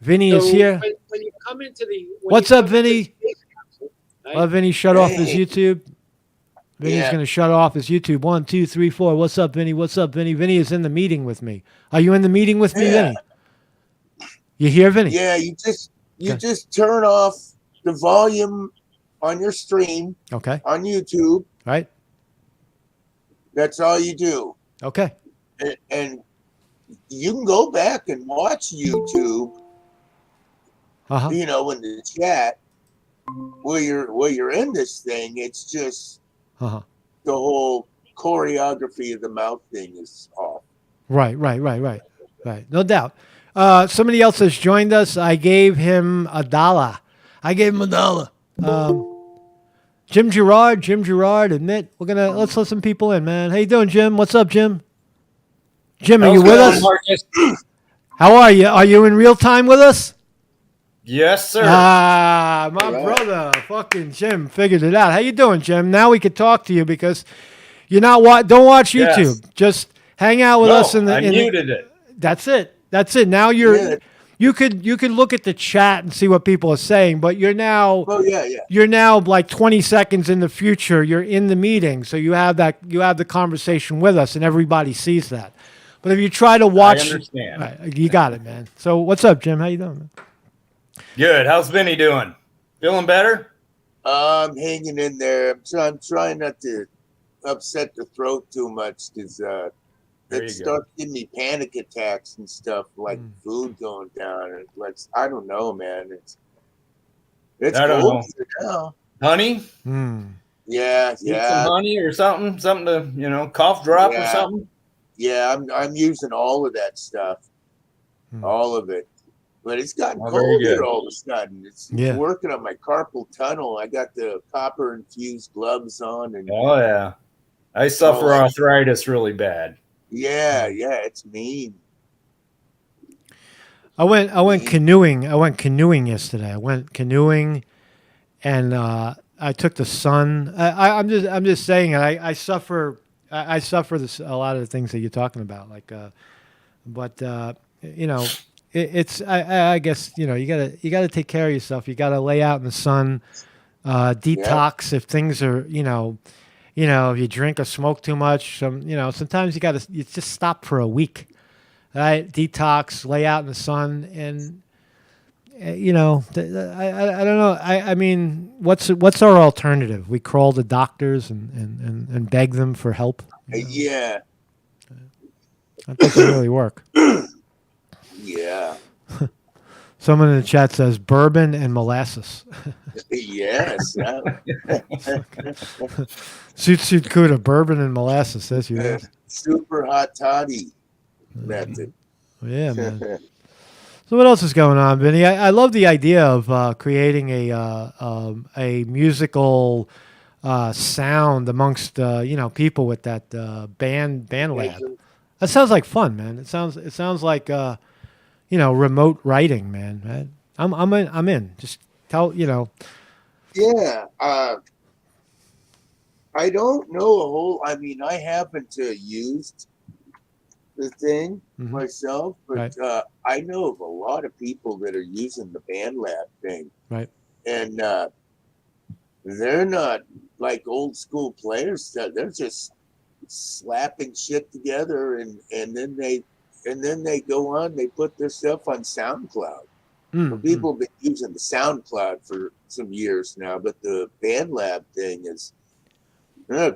Vinny is here. When you come into the... What's up, Vinny? Capsule, right? Well, Vinny shut off his YouTube. Vinny's going to shut off his YouTube. 1, 2, 3, 4. What's up, Vinny? What's up, Vinny? Vinny is in the meeting with me. Are you in the meeting with me, Vinny? You hear, Vinny? Yeah, you just turn off the volume on your stream. Okay. On YouTube. Right. That's all you do. Okay. And you can go back and watch YouTube. You know, in the chat where you're in this thing, it's just the whole choreography of the mouth thing is off. Right. No doubt. Somebody else has joined us. I gave him $1. Jim Gerard, admit. Let's let some people in, man. How you doing, Jim? What's up, Jim? Jim, are you with us? Marcus? How are you? Are you in real time with us? Yes, sir. My brother, fucking Jim, figured it out. How you doing, Jim? Now we could talk to you because you're not don't watch YouTube. Yes. Just hang out with us in the. I muted it. That's it. Now you could look at the chat and see what people are saying, but you're now you're now like 20 seconds in the future. You're in the meeting, so you have the conversation with us, and everybody sees that. But if you try to watch, I understand. Right, you got it, man. So what's up, Jim? How you doing, man? Good. How's Vinny doing? Feeling better? I'm hanging in there. I'm trying not to upset the throat too much because There it you go. starts giving me panic attacks and stuff, like food going down. And like, I don't know, man. It's I don't cold know. now. Honey? Yeah, Eat some yeah, honey or something to, cough drop or yeah, something. yeah. I'm using all of that stuff, all of it. But it's gotten Oh, very cold here good. all of a sudden. It's Yeah. working on my carpal tunnel. I got the copper infused gloves on, and Oh, yeah. I all suffer that. arthritis really bad. Yeah, it's mean. I went canoeing. I went canoeing yesterday. I went canoeing, and I took the sun. I'm just saying. I suffer. I suffer a lot of the things that you're talking about. But you know, it's. I guess you gotta take care of yourself. You gotta lay out in the sun. Detox if things are if you drink or smoke too much. Sometimes you just stop for a week. Right, detox, lay out in the sun, and I don't know. I mean, what's our alternative? We call the doctors and beg them for help. Yeah, That doesn't really work. yeah, Someone in the chat says bourbon and molasses. yes. Suit Kuda, bourbon and molasses. Says you that. Super hot toddy method. Yeah, man. So what else is going on, Vinny? I love the idea of creating a musical sound amongst people with that band lab. That sounds like fun, man. It sounds like remote writing, man. Right? I'm in. Just tell. Yeah, I don't know a whole. I mean, I happen to used the thing myself, but I know of a lot of people that are using the band lab thing, right? And they're not like old school players. They're just slapping shit together, and then they go on. They put their stuff on SoundCloud. People have been using the SoundCloud for some years now, but the BandLab thing is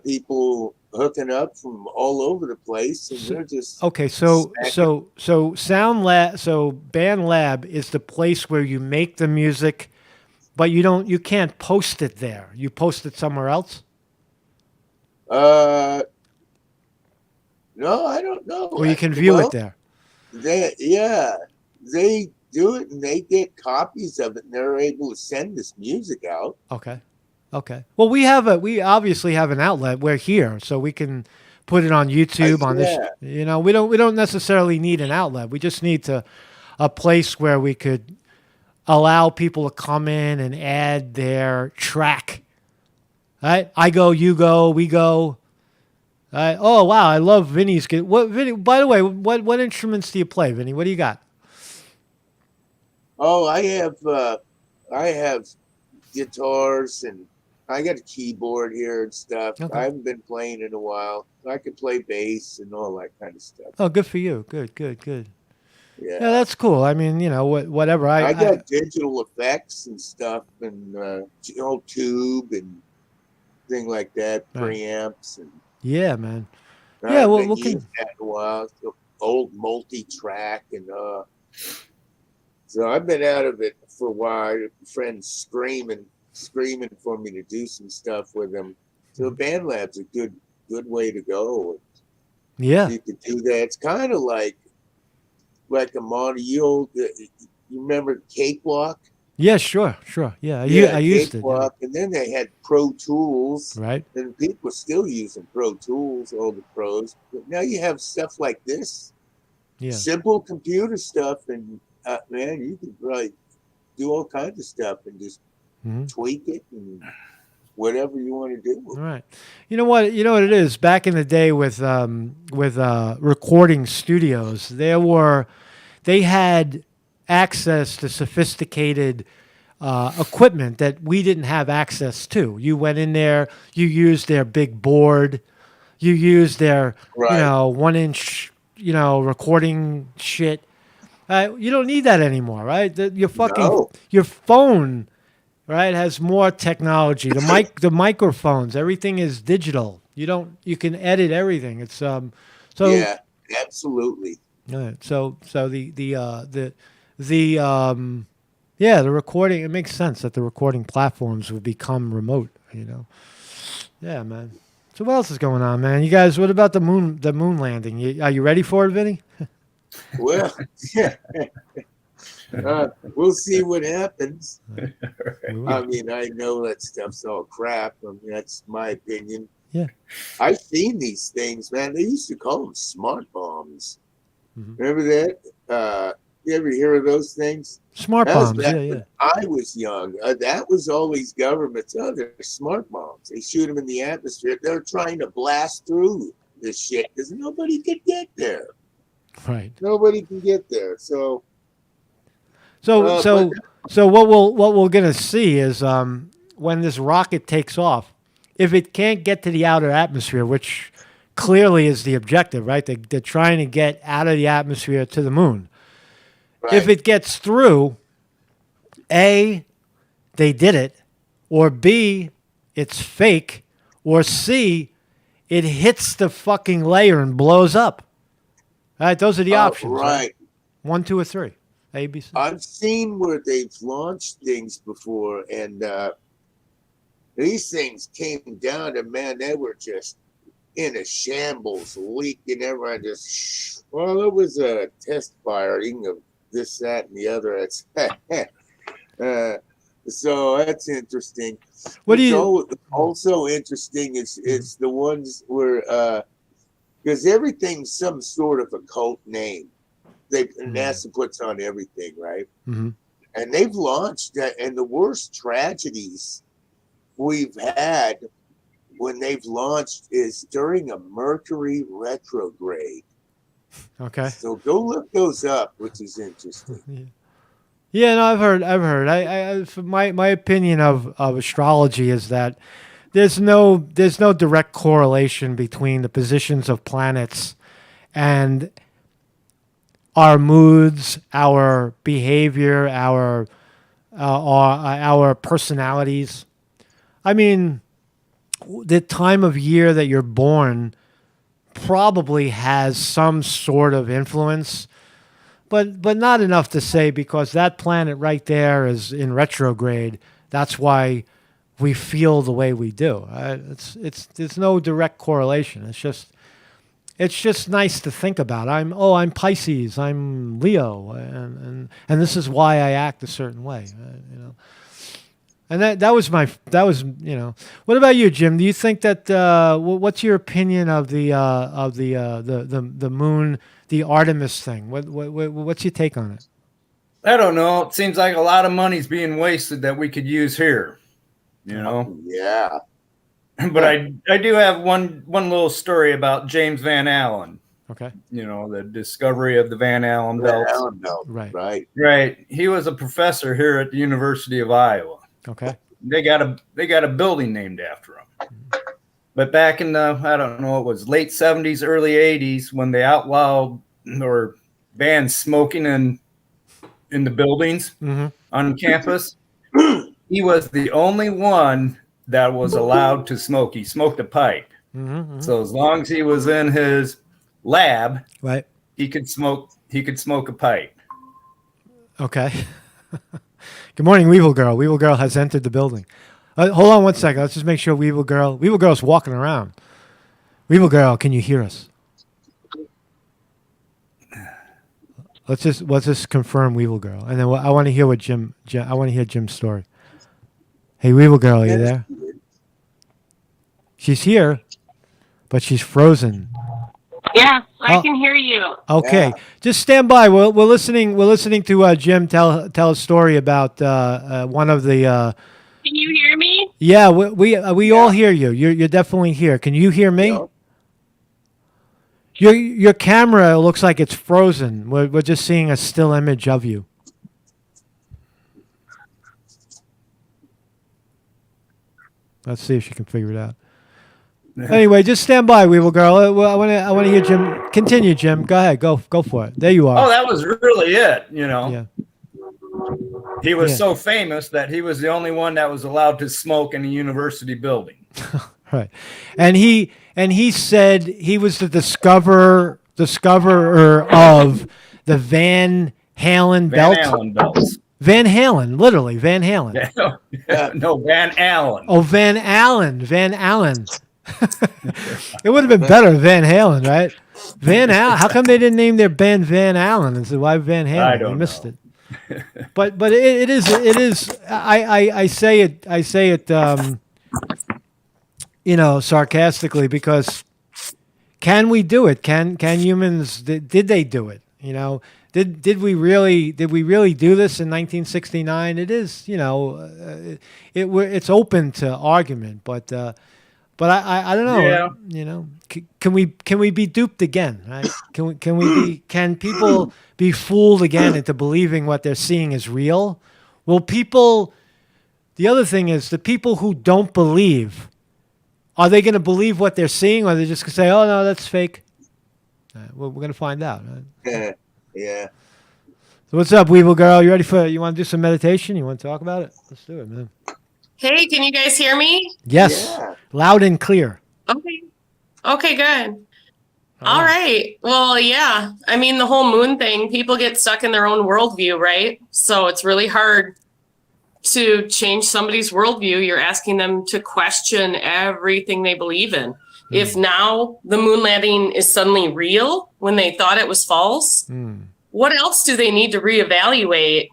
people hooking up from all over the place, and they're just okay. So BandLab is the place where you make the music, but you can't post it there. You post it somewhere else. No, I don't know. Well, you can view it there. They do it, and they get copies of it, and they're able to send this music out. Okay. Well, we obviously have an outlet. We're here, so we can put it on YouTube on this. We don't necessarily need an outlet. We just need a place where we could allow people to come in and add their track. Right? I go, you go, we go. Oh wow, I love Vinny's. Vinny? By the way, what instruments do you play, Vinny? What do you got? Oh, I have guitars, and I got a keyboard here and stuff. Okay. I haven't been playing in a while. I can play bass and all that kind of stuff. Oh, good for you. Good. Yeah, that's cool. I mean, whatever. I got digital effects and stuff, and tube and thing like that, preamps and. Yeah, man. Yeah, well, we'll that in a while. Old multi-track, and so I've been out of it for a while. Friends screaming for me to do some stuff with them. So BandLab's a good way to go. Yeah, you could do that. It's kind of like a mono. You remember Cakewalk? Yeah, sure. Yeah, I used it. Yeah. And then they had Pro Tools. Right. And people are still using Pro Tools, all the pros. But now you have stuff like this. Yeah. Simple computer stuff. And, man, you can probably do all kinds of stuff and just tweak it and whatever you want to do. All right. You know what it is? Back in the day with recording studios, they had access to sophisticated equipment that we didn't have access to. You went in there, you used their big board, you used their 1-inch recording shit. You don't need that anymore, right? Your phone right? It has more technology. The microphones, everything is digital. You can edit everything. It's so Yeah, absolutely. Right. So the recording. It makes sense that the recording platforms would become remote. Yeah, man. So what else is going on, man? You guys, what about the moon? The moon landing? Are you ready for it, Vinny? Well, we'll see what happens. I mean, I know that stuff's all crap. I mean, that's my opinion. Yeah. I've seen these things, man. They used to call them smart bombs. Mm-hmm. Remember that? You ever hear of those things? Smart bombs, yeah. I was young. That was always government's other smart bombs. They shoot them in the atmosphere. They're trying to blast through this shit because nobody could get there. Right. Nobody can get there. So what we're gonna see is when this rocket takes off, if it can't get to the outer atmosphere, which clearly is the objective, right? They're trying to get out of the atmosphere to the moon. Right. If it gets through, A, they did it, or B, it's fake, or C, it hits the fucking layer and blows up. All right, those are the options. Right. 1, 2, or 3. A, B, C. I've seen where they've launched things before, and these things came down, and man, they were just in a shambles, leaking everywhere. Well, it was a test firing of this, that, and the other. It's so that's interesting. What do you? Also interesting is the ones where because everything's some sort of a cult name. NASA puts on everything, right? Mm-hmm. And they've launched that, and the worst tragedies we've had when they've launched is during a Mercury retrograde. Okay. So go look those up, which is interesting. Yeah, no, I've heard. My opinion of astrology is that there's no direct correlation between the positions of planets and our moods, our behavior, our personalities. I mean, the time of year that you're born probably has some sort of influence, but not enough to say because that planet right there is in retrograde. That's why we feel the way we do. There's no direct correlation. It's just nice to think about. I'm Pisces, I'm Leo, and this is why I act a certain way. And that was What about you, Jim? Do you think that what's your opinion of the moon, the Artemis thing? What's your take on it? I don't know. It seems like a lot of money's being wasted that we could use here. Yeah. But I do have one little story about James Van Allen. Okay. The discovery of the Van Allen belt. Right. He was a professor here at the University of Iowa. Okay. They got a building named after him. But back in the, I don't know, it was late 70s, early 80s when they outlawed or banned smoking in the buildings on campus. He was the only one that was allowed to smoke. He smoked a pipe. So as long as he was in his lab, right, he could smoke a pipe. Okay. Good morning, Weevil Girl. Weevil Girl has entered the building. Hold on one second. Let's just make sure Weevil Girl's walking around. Weevil Girl, can you hear us? Let's just confirm Weevil Girl, and then I want to hear I want to hear Jim's story. Hey, Weevil Girl, are you there? She's here, but she's frozen. Yeah, I can hear you. Okay, just stand by. We're listening. We're listening to Jim tell a story about one of the. Can you hear me? Yeah, we all hear you. You're definitely here. Can you hear me? No. Your camera looks like it's frozen. We're just seeing a still image of you. Let's see if she can figure it out. Anyway, just stand by, Weevil Girl. I want to hear Jim. Continue, Jim. Go ahead. Go for it. There you are. Oh, that was really it. Yeah. He was Yeah. so famous that he was the only one that was allowed to smoke in a university building. Right. And he said he was the discoverer of the Van Halen Van belt. Allen belts. Van Halen, literally Van Halen. No, Van Allen. Oh, Van Allen. Van Allen. It would have been better Van Halen, right? Van Allen. How come they didn't name their band Van Allen and said why Van Halen? I don't They missed know. it. But it is. I say it. Sarcastically, because can we do it? Can humans? Did they do it? Did we really do this in 1969? It is, it's open to argument, but I don't know. Yeah. Can we be duped again? Right? Can people be fooled again into believing what they're seeing is real? Will people? The other thing is the people who don't believe. Are they going to believe what they're seeing, or are they just going to say, "Oh no, that's fake"? We're going to find out. Right? Yeah. So what's up, Weevil Girl? You ready you want to do some meditation? You want to talk about it? Let's do it, man. Hey, can you guys hear me? Yes, Yeah. loud and clear. Okay, good. All right. Well, yeah. I mean, the whole moon thing, people get stuck in their own worldview, right? So it's really hard to change somebody's worldview. You're asking them to question everything they believe in. If now the moon landing is suddenly real when they thought it was false, what else do they need to reevaluate?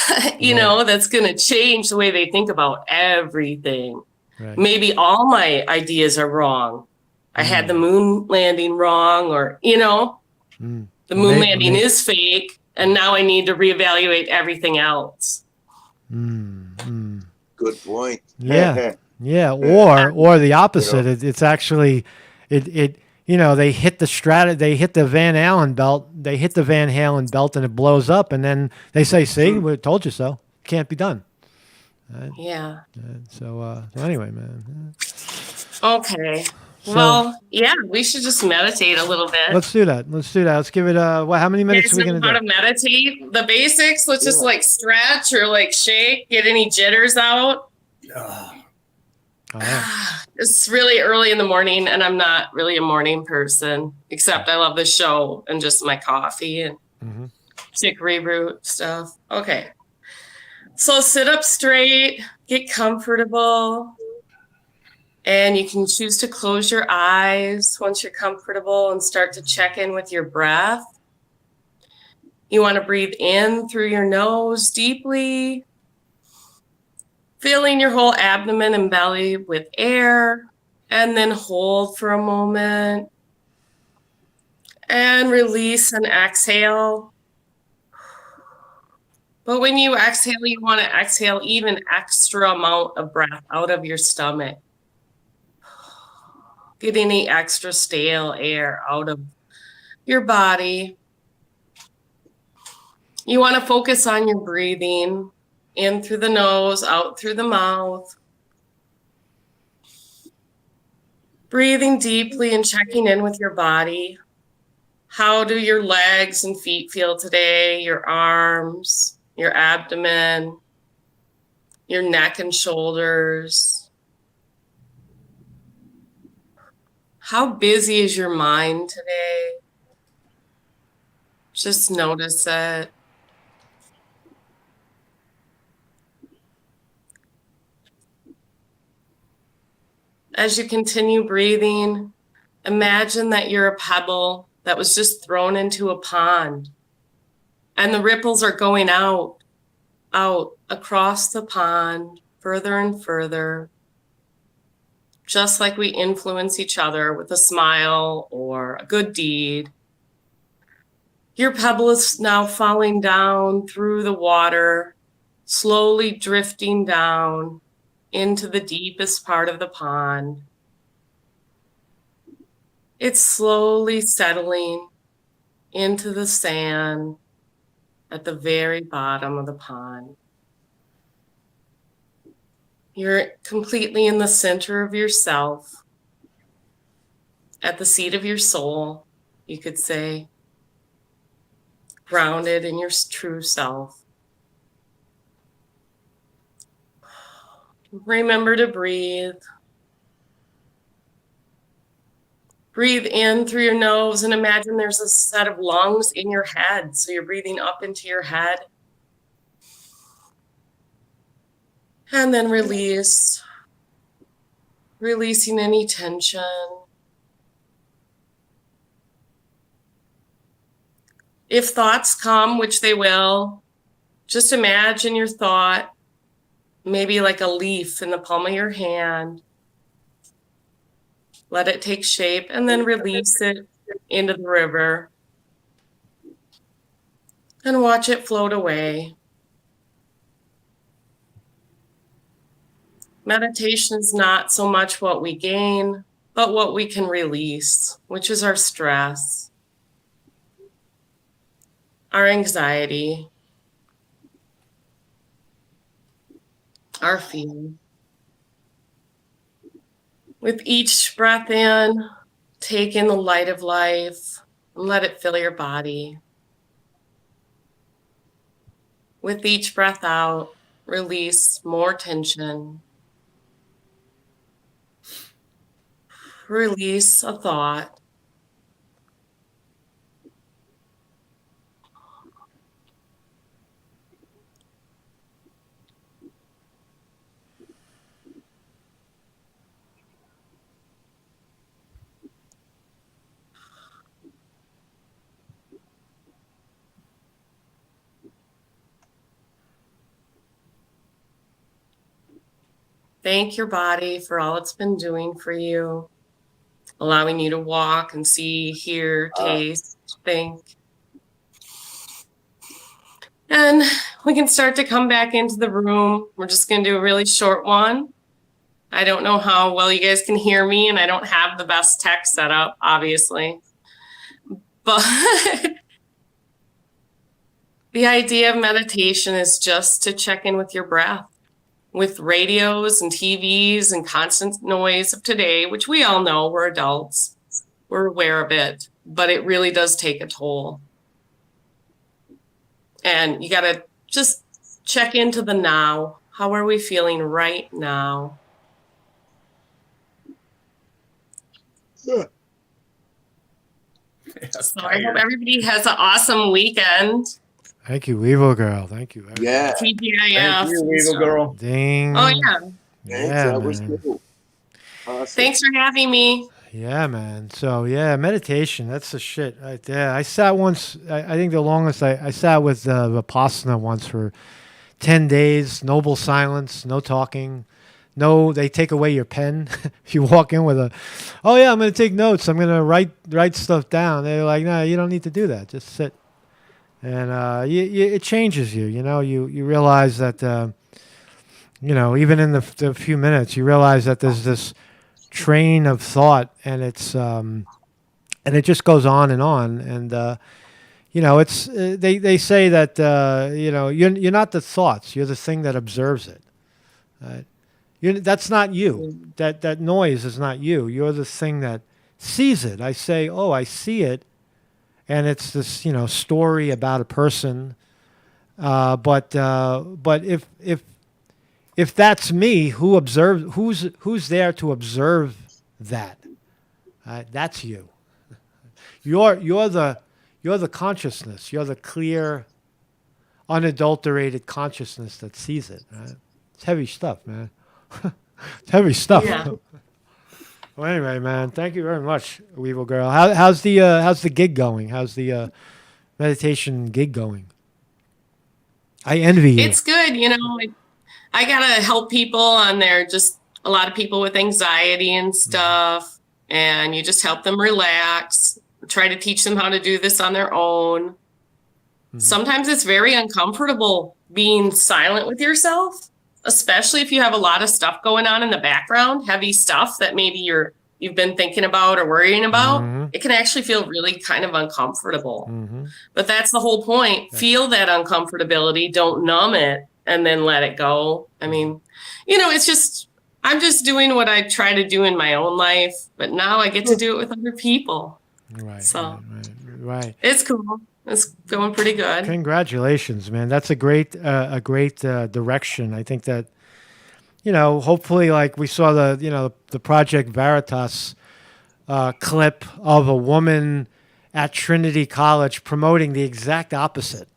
That's going to change the way they think about everything. Right. Maybe all my ideas are wrong. I had the moon landing wrong, or, the moon landing is fake, and now I need to reevaluate everything else. Good point. Yeah, yeah. Or the opposite. It's actually, they hit the Van Allen belt. They hit the Van Halen belt, and it blows up. And then they say, "See, we told you so. Can't be done." Right? Yeah. So anyway, man. Okay. Well, yeah, we should just meditate a little bit. Let's do that. Let's give it. How many minutes are we know gonna how do? to meditate? The basics. Let's just stretch or shake. Get any jitters out. All right. It's really early in the morning, and I'm not really a morning person. Except I love the show and just my coffee and chicory root stuff. Okay. So sit up straight. Get comfortable. And you can choose to close your eyes once you're comfortable and start to check in with your breath. You want to breathe in through your nose deeply, filling your whole abdomen and belly with air, and then hold for a moment and release and exhale. But when you exhale, you want to exhale even extra amount of breath out of your stomach. Get any extra stale air out of your body. You want to focus on your breathing in through the nose, out through the mouth. Breathing deeply and checking in with your body. How do your legs and feet feel today? Your arms, your abdomen, your neck and shoulders. How busy is your mind today? Just notice it. As you continue breathing, imagine that you're a pebble that was just thrown into a pond, and the ripples are going out across the pond, further and further. Just like we influence each other with a smile or a good deed. Your pebble is now falling down through the water, slowly drifting down into the deepest part of the pond. It's slowly settling into the sand at the very bottom of the pond. You're completely in the center of yourself, at the seat of your soul, you could say, grounded in your true self. Remember to breathe. Breathe in through your nose and imagine there's a set of lungs in your head. So you're breathing up into your head. And then release. Releasing any tension. If thoughts come, which they will, just imagine your thought maybe like a leaf in the palm of your hand. Let it take shape and then release it into the river. And watch it float away. Meditation is not so much what we gain, but what we can release, which is our stress, our anxiety, our fear. With each breath in, take in the light of life and let it fill your body. With each breath out, release more tension. Release a thought. Thank your body for all it's been doing for you, allowing you to walk and see, hear, taste, think. And we can start to come back into the room. We're just going to do a really short one. I don't know how well you guys can hear me, and I don't have the best tech set up, obviously. But the idea of meditation is just to check in with your breath. With radios and TVs and constant noise of today, which we all know, we're adults, we're aware of it, but it really does take a toll. And you got to just check into the now. How are we feeling right now? Yeah. So I hope everybody has an awesome weekend. Thank you, Weevil Girl. Thank you. Yeah. TGIF. Thank you, Weevil Girl. Ding. Oh, yeah. Thanks, Yeah, that was man. cool. Awesome. Thanks for having me. Yeah, man. So, yeah, meditation, that's the shit right there. I sat once, I think the longest, I sat with Vipassana once for 10 days, noble silence, no talking. No, they take away your pen. If you walk in with oh, yeah, I'm going to take notes. I'm going to write stuff down. They're like, no, you don't need to do that. Just sit. And it changes you. You know, you realize that, even in the few minutes, you realize that there's this train of thought, and it's and it just goes on. And it's they say that you're not the thoughts. You're the thing that observes it. Right? That's not you. That noise is not you. You're the thing that sees it. I say, oh, I see it. And it's this, story about a person, but if that's me, who's there to observe that? That's you. You're the consciousness. You're the clear, unadulterated consciousness that sees it. Right? It's heavy stuff, man. It's heavy stuff. Yeah. Well, anyway, man, thank you very much, Weevil Girl. How's the gig going? How's the meditation gig going? I envy you. It's good. I got to help people on there, just a lot of people with anxiety and stuff. And you just help them relax, try to teach them how to do this on their own. Mm-hmm. Sometimes it's very uncomfortable being silent with yourself. Especially if you have a lot of stuff going on in the background, heavy stuff that maybe you've been thinking about or worrying about, It can actually feel really kind of uncomfortable. Mm-hmm. But that's the whole point. Feel that uncomfortability, don't numb it, and then let it go. I mean, it's just, I'm just doing what I try to do in my own life, but now I get to do it with other people. Right. So right. It's cool. It's going pretty good. Congratulations, man. That's a great direction. I think that, hopefully, like we saw the Project Veritas clip of a woman at Trinity College promoting the exact opposite.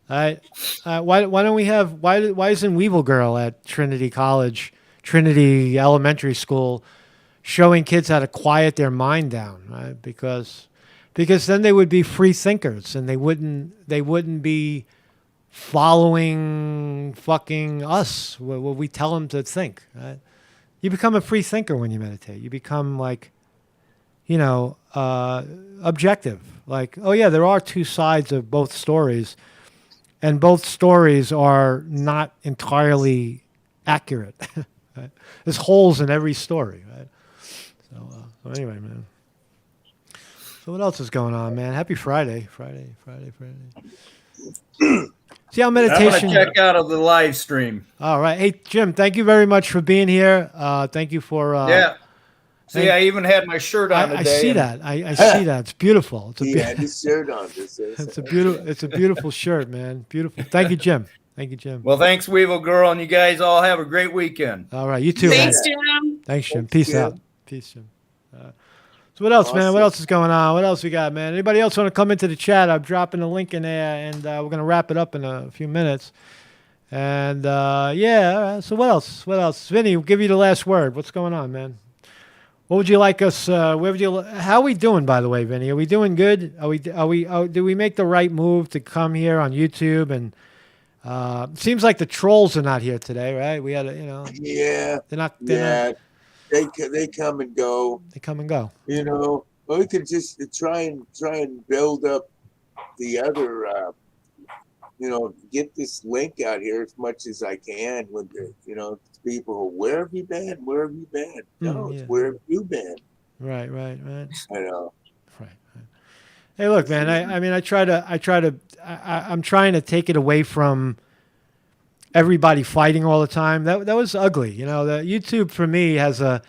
Right? Why don't we have why isn't Weevil Girl at Trinity College, Trinity Elementary School, showing kids how to quiet their mind down? Right? Because then they would be free thinkers and they wouldn't be following fucking us what we tell them to think. Right? You become a free thinker when you meditate. You become like, objective. Like, oh yeah, there are two sides of both stories, and both stories are not entirely accurate. Right? There's holes in every story. Right? So anyway, man. So what else is going on, man? Happy Friday. Friday. See how meditation. I'm gonna check out of the live stream. All right. Hey, Jim, thank you very much for being here. Thank you for. Yeah. See, I even had my shirt on today. I see that. I see that. It's beautiful. He had his shirt on. It's a beautiful shirt, man. Beautiful. Thank you, Jim. Thank you, Jim. Well, thanks, Weevil Girl, and you guys all have a great weekend. All right. You too, Thanks, man. Jim. Thanks, Jim. Peace out. Peace, Jim. So what else, man? What else is going on? What else we got, man? Anybody else want to come into the chat? I'm dropping the link in there, and we're going to wrap it up in a few minutes. And, yeah, all right. So what else? What else? Vinny, we'll give you the last word. What's going on, man? What would you like us, how are we doing, by the way, Vinny? Are we doing good? Do we make the right move to come here on YouTube? And it seems like the trolls are not here today, right? We had Yeah. They're not. They come and go. They come and go. We could just try and build up the other, get this link out here as much as I can with the, people. Where have you been? Where have you been? No, it's where have you been? Right. I know. Right. Hey, look, man. I'm trying to take it away from everybody fighting all the time. That was ugly. The YouTube for me has a,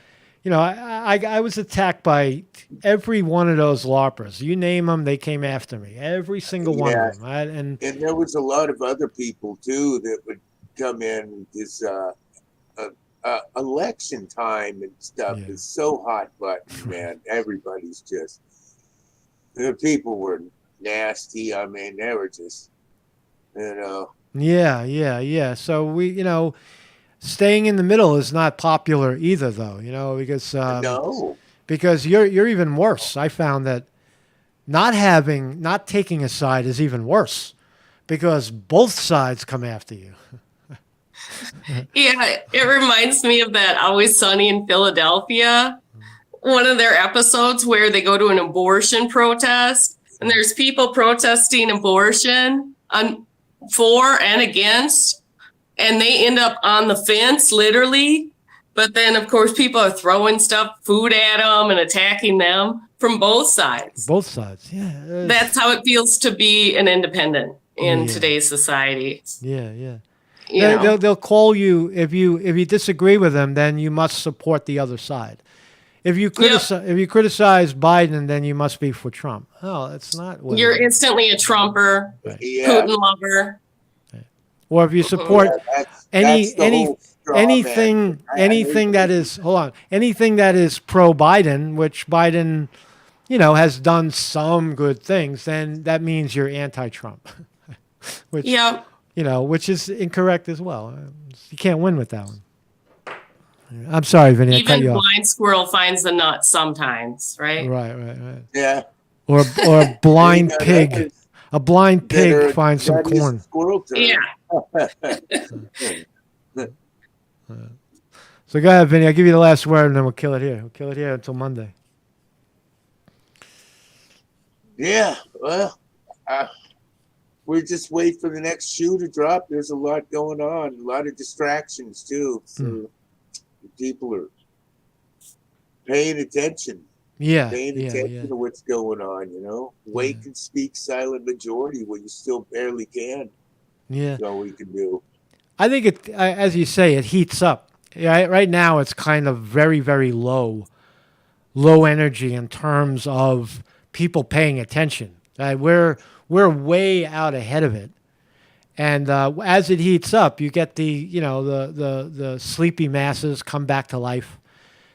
I was attacked by every one of those LARPers. You name them, they came after me. Every single one of them. Right? And there was a lot of other people too that would come in. This election time and stuff is so hot button, man. Everybody's just. The people were nasty. I mean, they were just, Yeah. So we, staying in the middle is not popular either, though. Because no, because you're even worse. I found that not taking a side is even worse because both sides come after you. Yeah, it reminds me of that Always Sunny in Philadelphia, one of their episodes where they go to an abortion protest and there's people protesting abortion for and against, and they end up on the fence literally. But then, of course, people are throwing food at them and attacking them from both sides. Both sides, yeah. That's how it feels to be an independent in today's society. Yeah. They'll call you if you disagree with them, then you must support the other side. If you criticize Biden, then you must be for Trump. Oh, that's not. You're instantly a Trumper, right. Putin lover. Right. Or if you support anything that is pro Biden, which Biden, has done some good things, then that means you're anti-Trump. Which is incorrect as well. You can't win with that one. I'm sorry, Vinny. I cut Even you off. blind squirrel finds the nut sometimes, right? Right. Yeah. Or a blind pig. A blind pig finds some corn. Yeah. So go ahead, Vinny. I'll give you the last word, and then we'll kill it here. We'll kill it here until Monday. Yeah. Well, we just wait for the next shoe to drop. There's a lot going on, a lot of distractions too. So people are paying attention. Paying attention to what's going on. Wake and speak silent majority when you still barely can. Yeah, that's all we can do. I think it, as you say, it heats up. Yeah, right now it's kind of very, very low energy in terms of people paying attention. We're way out ahead of it. And as it heats up, you get the sleepy masses come back to life.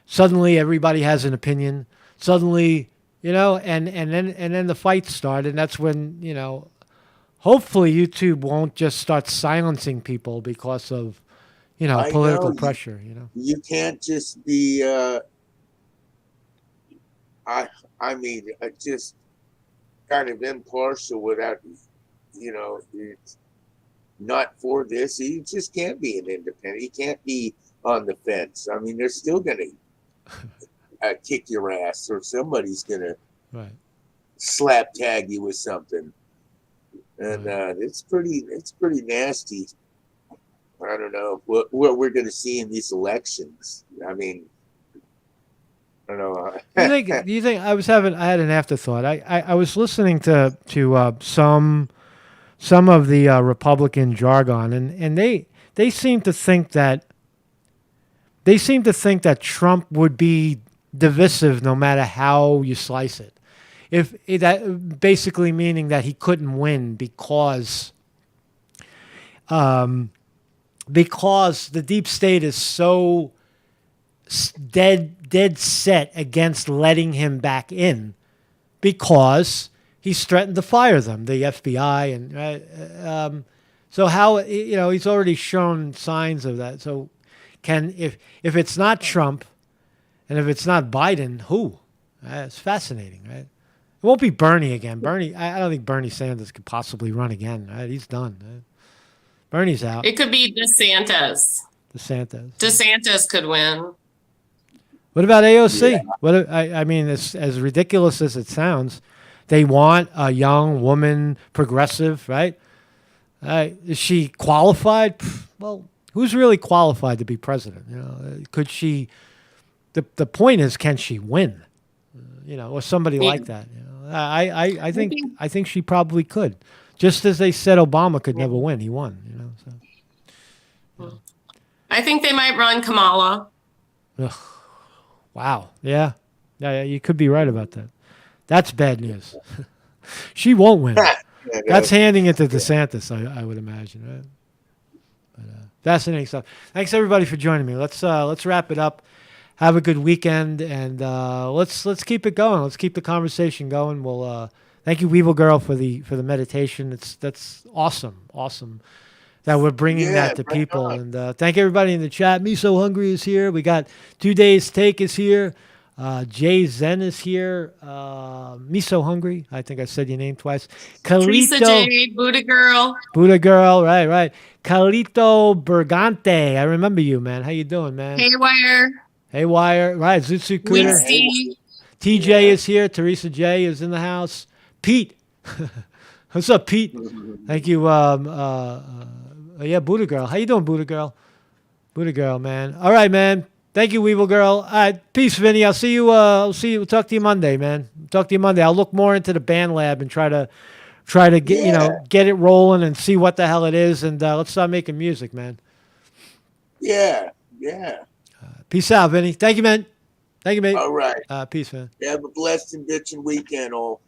Suddenly, everybody has an opinion. Suddenly, and then the fights start, and that's when hopefully YouTube won't just start silencing people because of political pressure. You can't just be. Just kind of impartial without, it's not for this. You just can't be an independent. You can't be on the fence. I mean, they're still going to kick your ass, or somebody's going to slap tag you with something. And it's pretty nasty. I don't know what we're going to see in these elections. I mean, I don't know. Do you think I had an afterthought. I was listening to some of the Republican jargon, and they seem to think that Trump would be divisive no matter how you slice it. If that basically meaning that he couldn't win because the deep state is so dead set against letting him back in because he's threatened to fire them, the FBI, and so how he's already shown signs of that. So if it's not Trump and if it's not Biden, who? It's fascinating, right? It won't be Bernie again. I don't think Bernie Sanders could possibly run again. Right? He's done. Right? Bernie's out. It could be DeSantis. DeSantis could win. What about AOC? Yeah. I mean, as ridiculous as it sounds, they want a young woman, progressive, right? Is she qualified? Well, who's really qualified to be president? Could she? The point is, can she win? Or somebody like that. I think she probably could. Just as they said Obama could never win, he won. I think they might run Kamala. Ugh. Wow. Yeah. You could be right about that. That's bad news. She won't win. That's handing it to DeSantis, I would imagine. Right? But, fascinating stuff. Thanks everybody for joining me. Let's wrap it up. Have a good weekend, and let's keep it going. Let's keep the conversation going. We'll thank you, Weevil Girl, for the meditation. That's awesome that we're bringing that to people. And thank everybody in the chat. Me So Hungry is here. We got 2 Days Take is here. Jay Zen is here. Me So Hungry. I think I said your name twice. Teresa J, Buddha Girl, right. Carlito Bergante. I remember you, man. How you doing, man? Haywire, right? Zutsu Cooter. TJ is here. Teresa J is in the house. Pete. What's up, Pete? Thank you. Buddha Girl. How you doing, Buddha Girl? Buddha Girl, man. All right, man. Thank you, Weevil Girl. All right, peace, Vinny. I'll see you. We'll talk to you Monday, man. I'll look more into the band lab and try to get it rolling and see what the hell it is, and let's start making music, man. Yeah. Peace out, Vinny. Thank you, man. Thank you, mate. All right. Peace, man. Have a blessed and bitchin' weekend, all.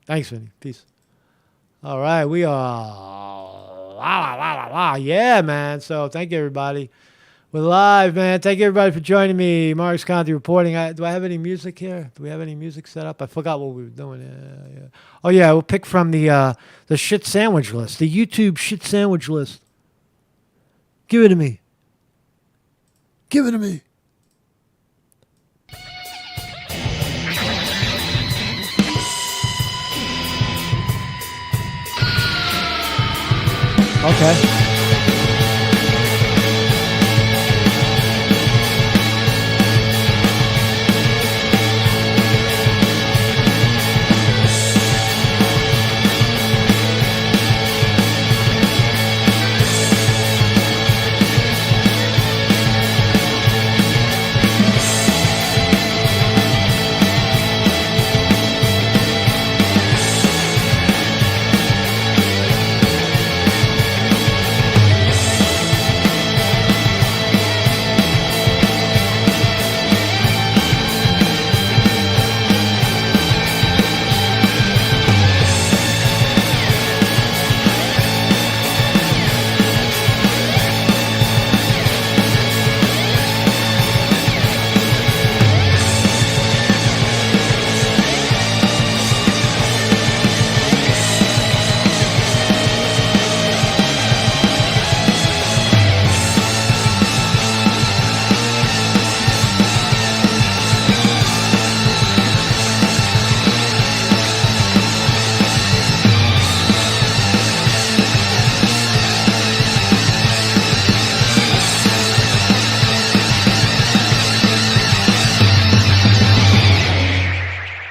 Thanks, Vinny. Peace. All right, we are. Yeah, man. So thank you, everybody. We're live, man. Thank you, everybody, for joining me. Marcus Conti reporting. Do I have any music here? Do we have any music set up? I forgot what we were doing. Yeah. Oh, yeah. We'll pick from the shit sandwich list, the YouTube shit sandwich list. Give it to me. Okay.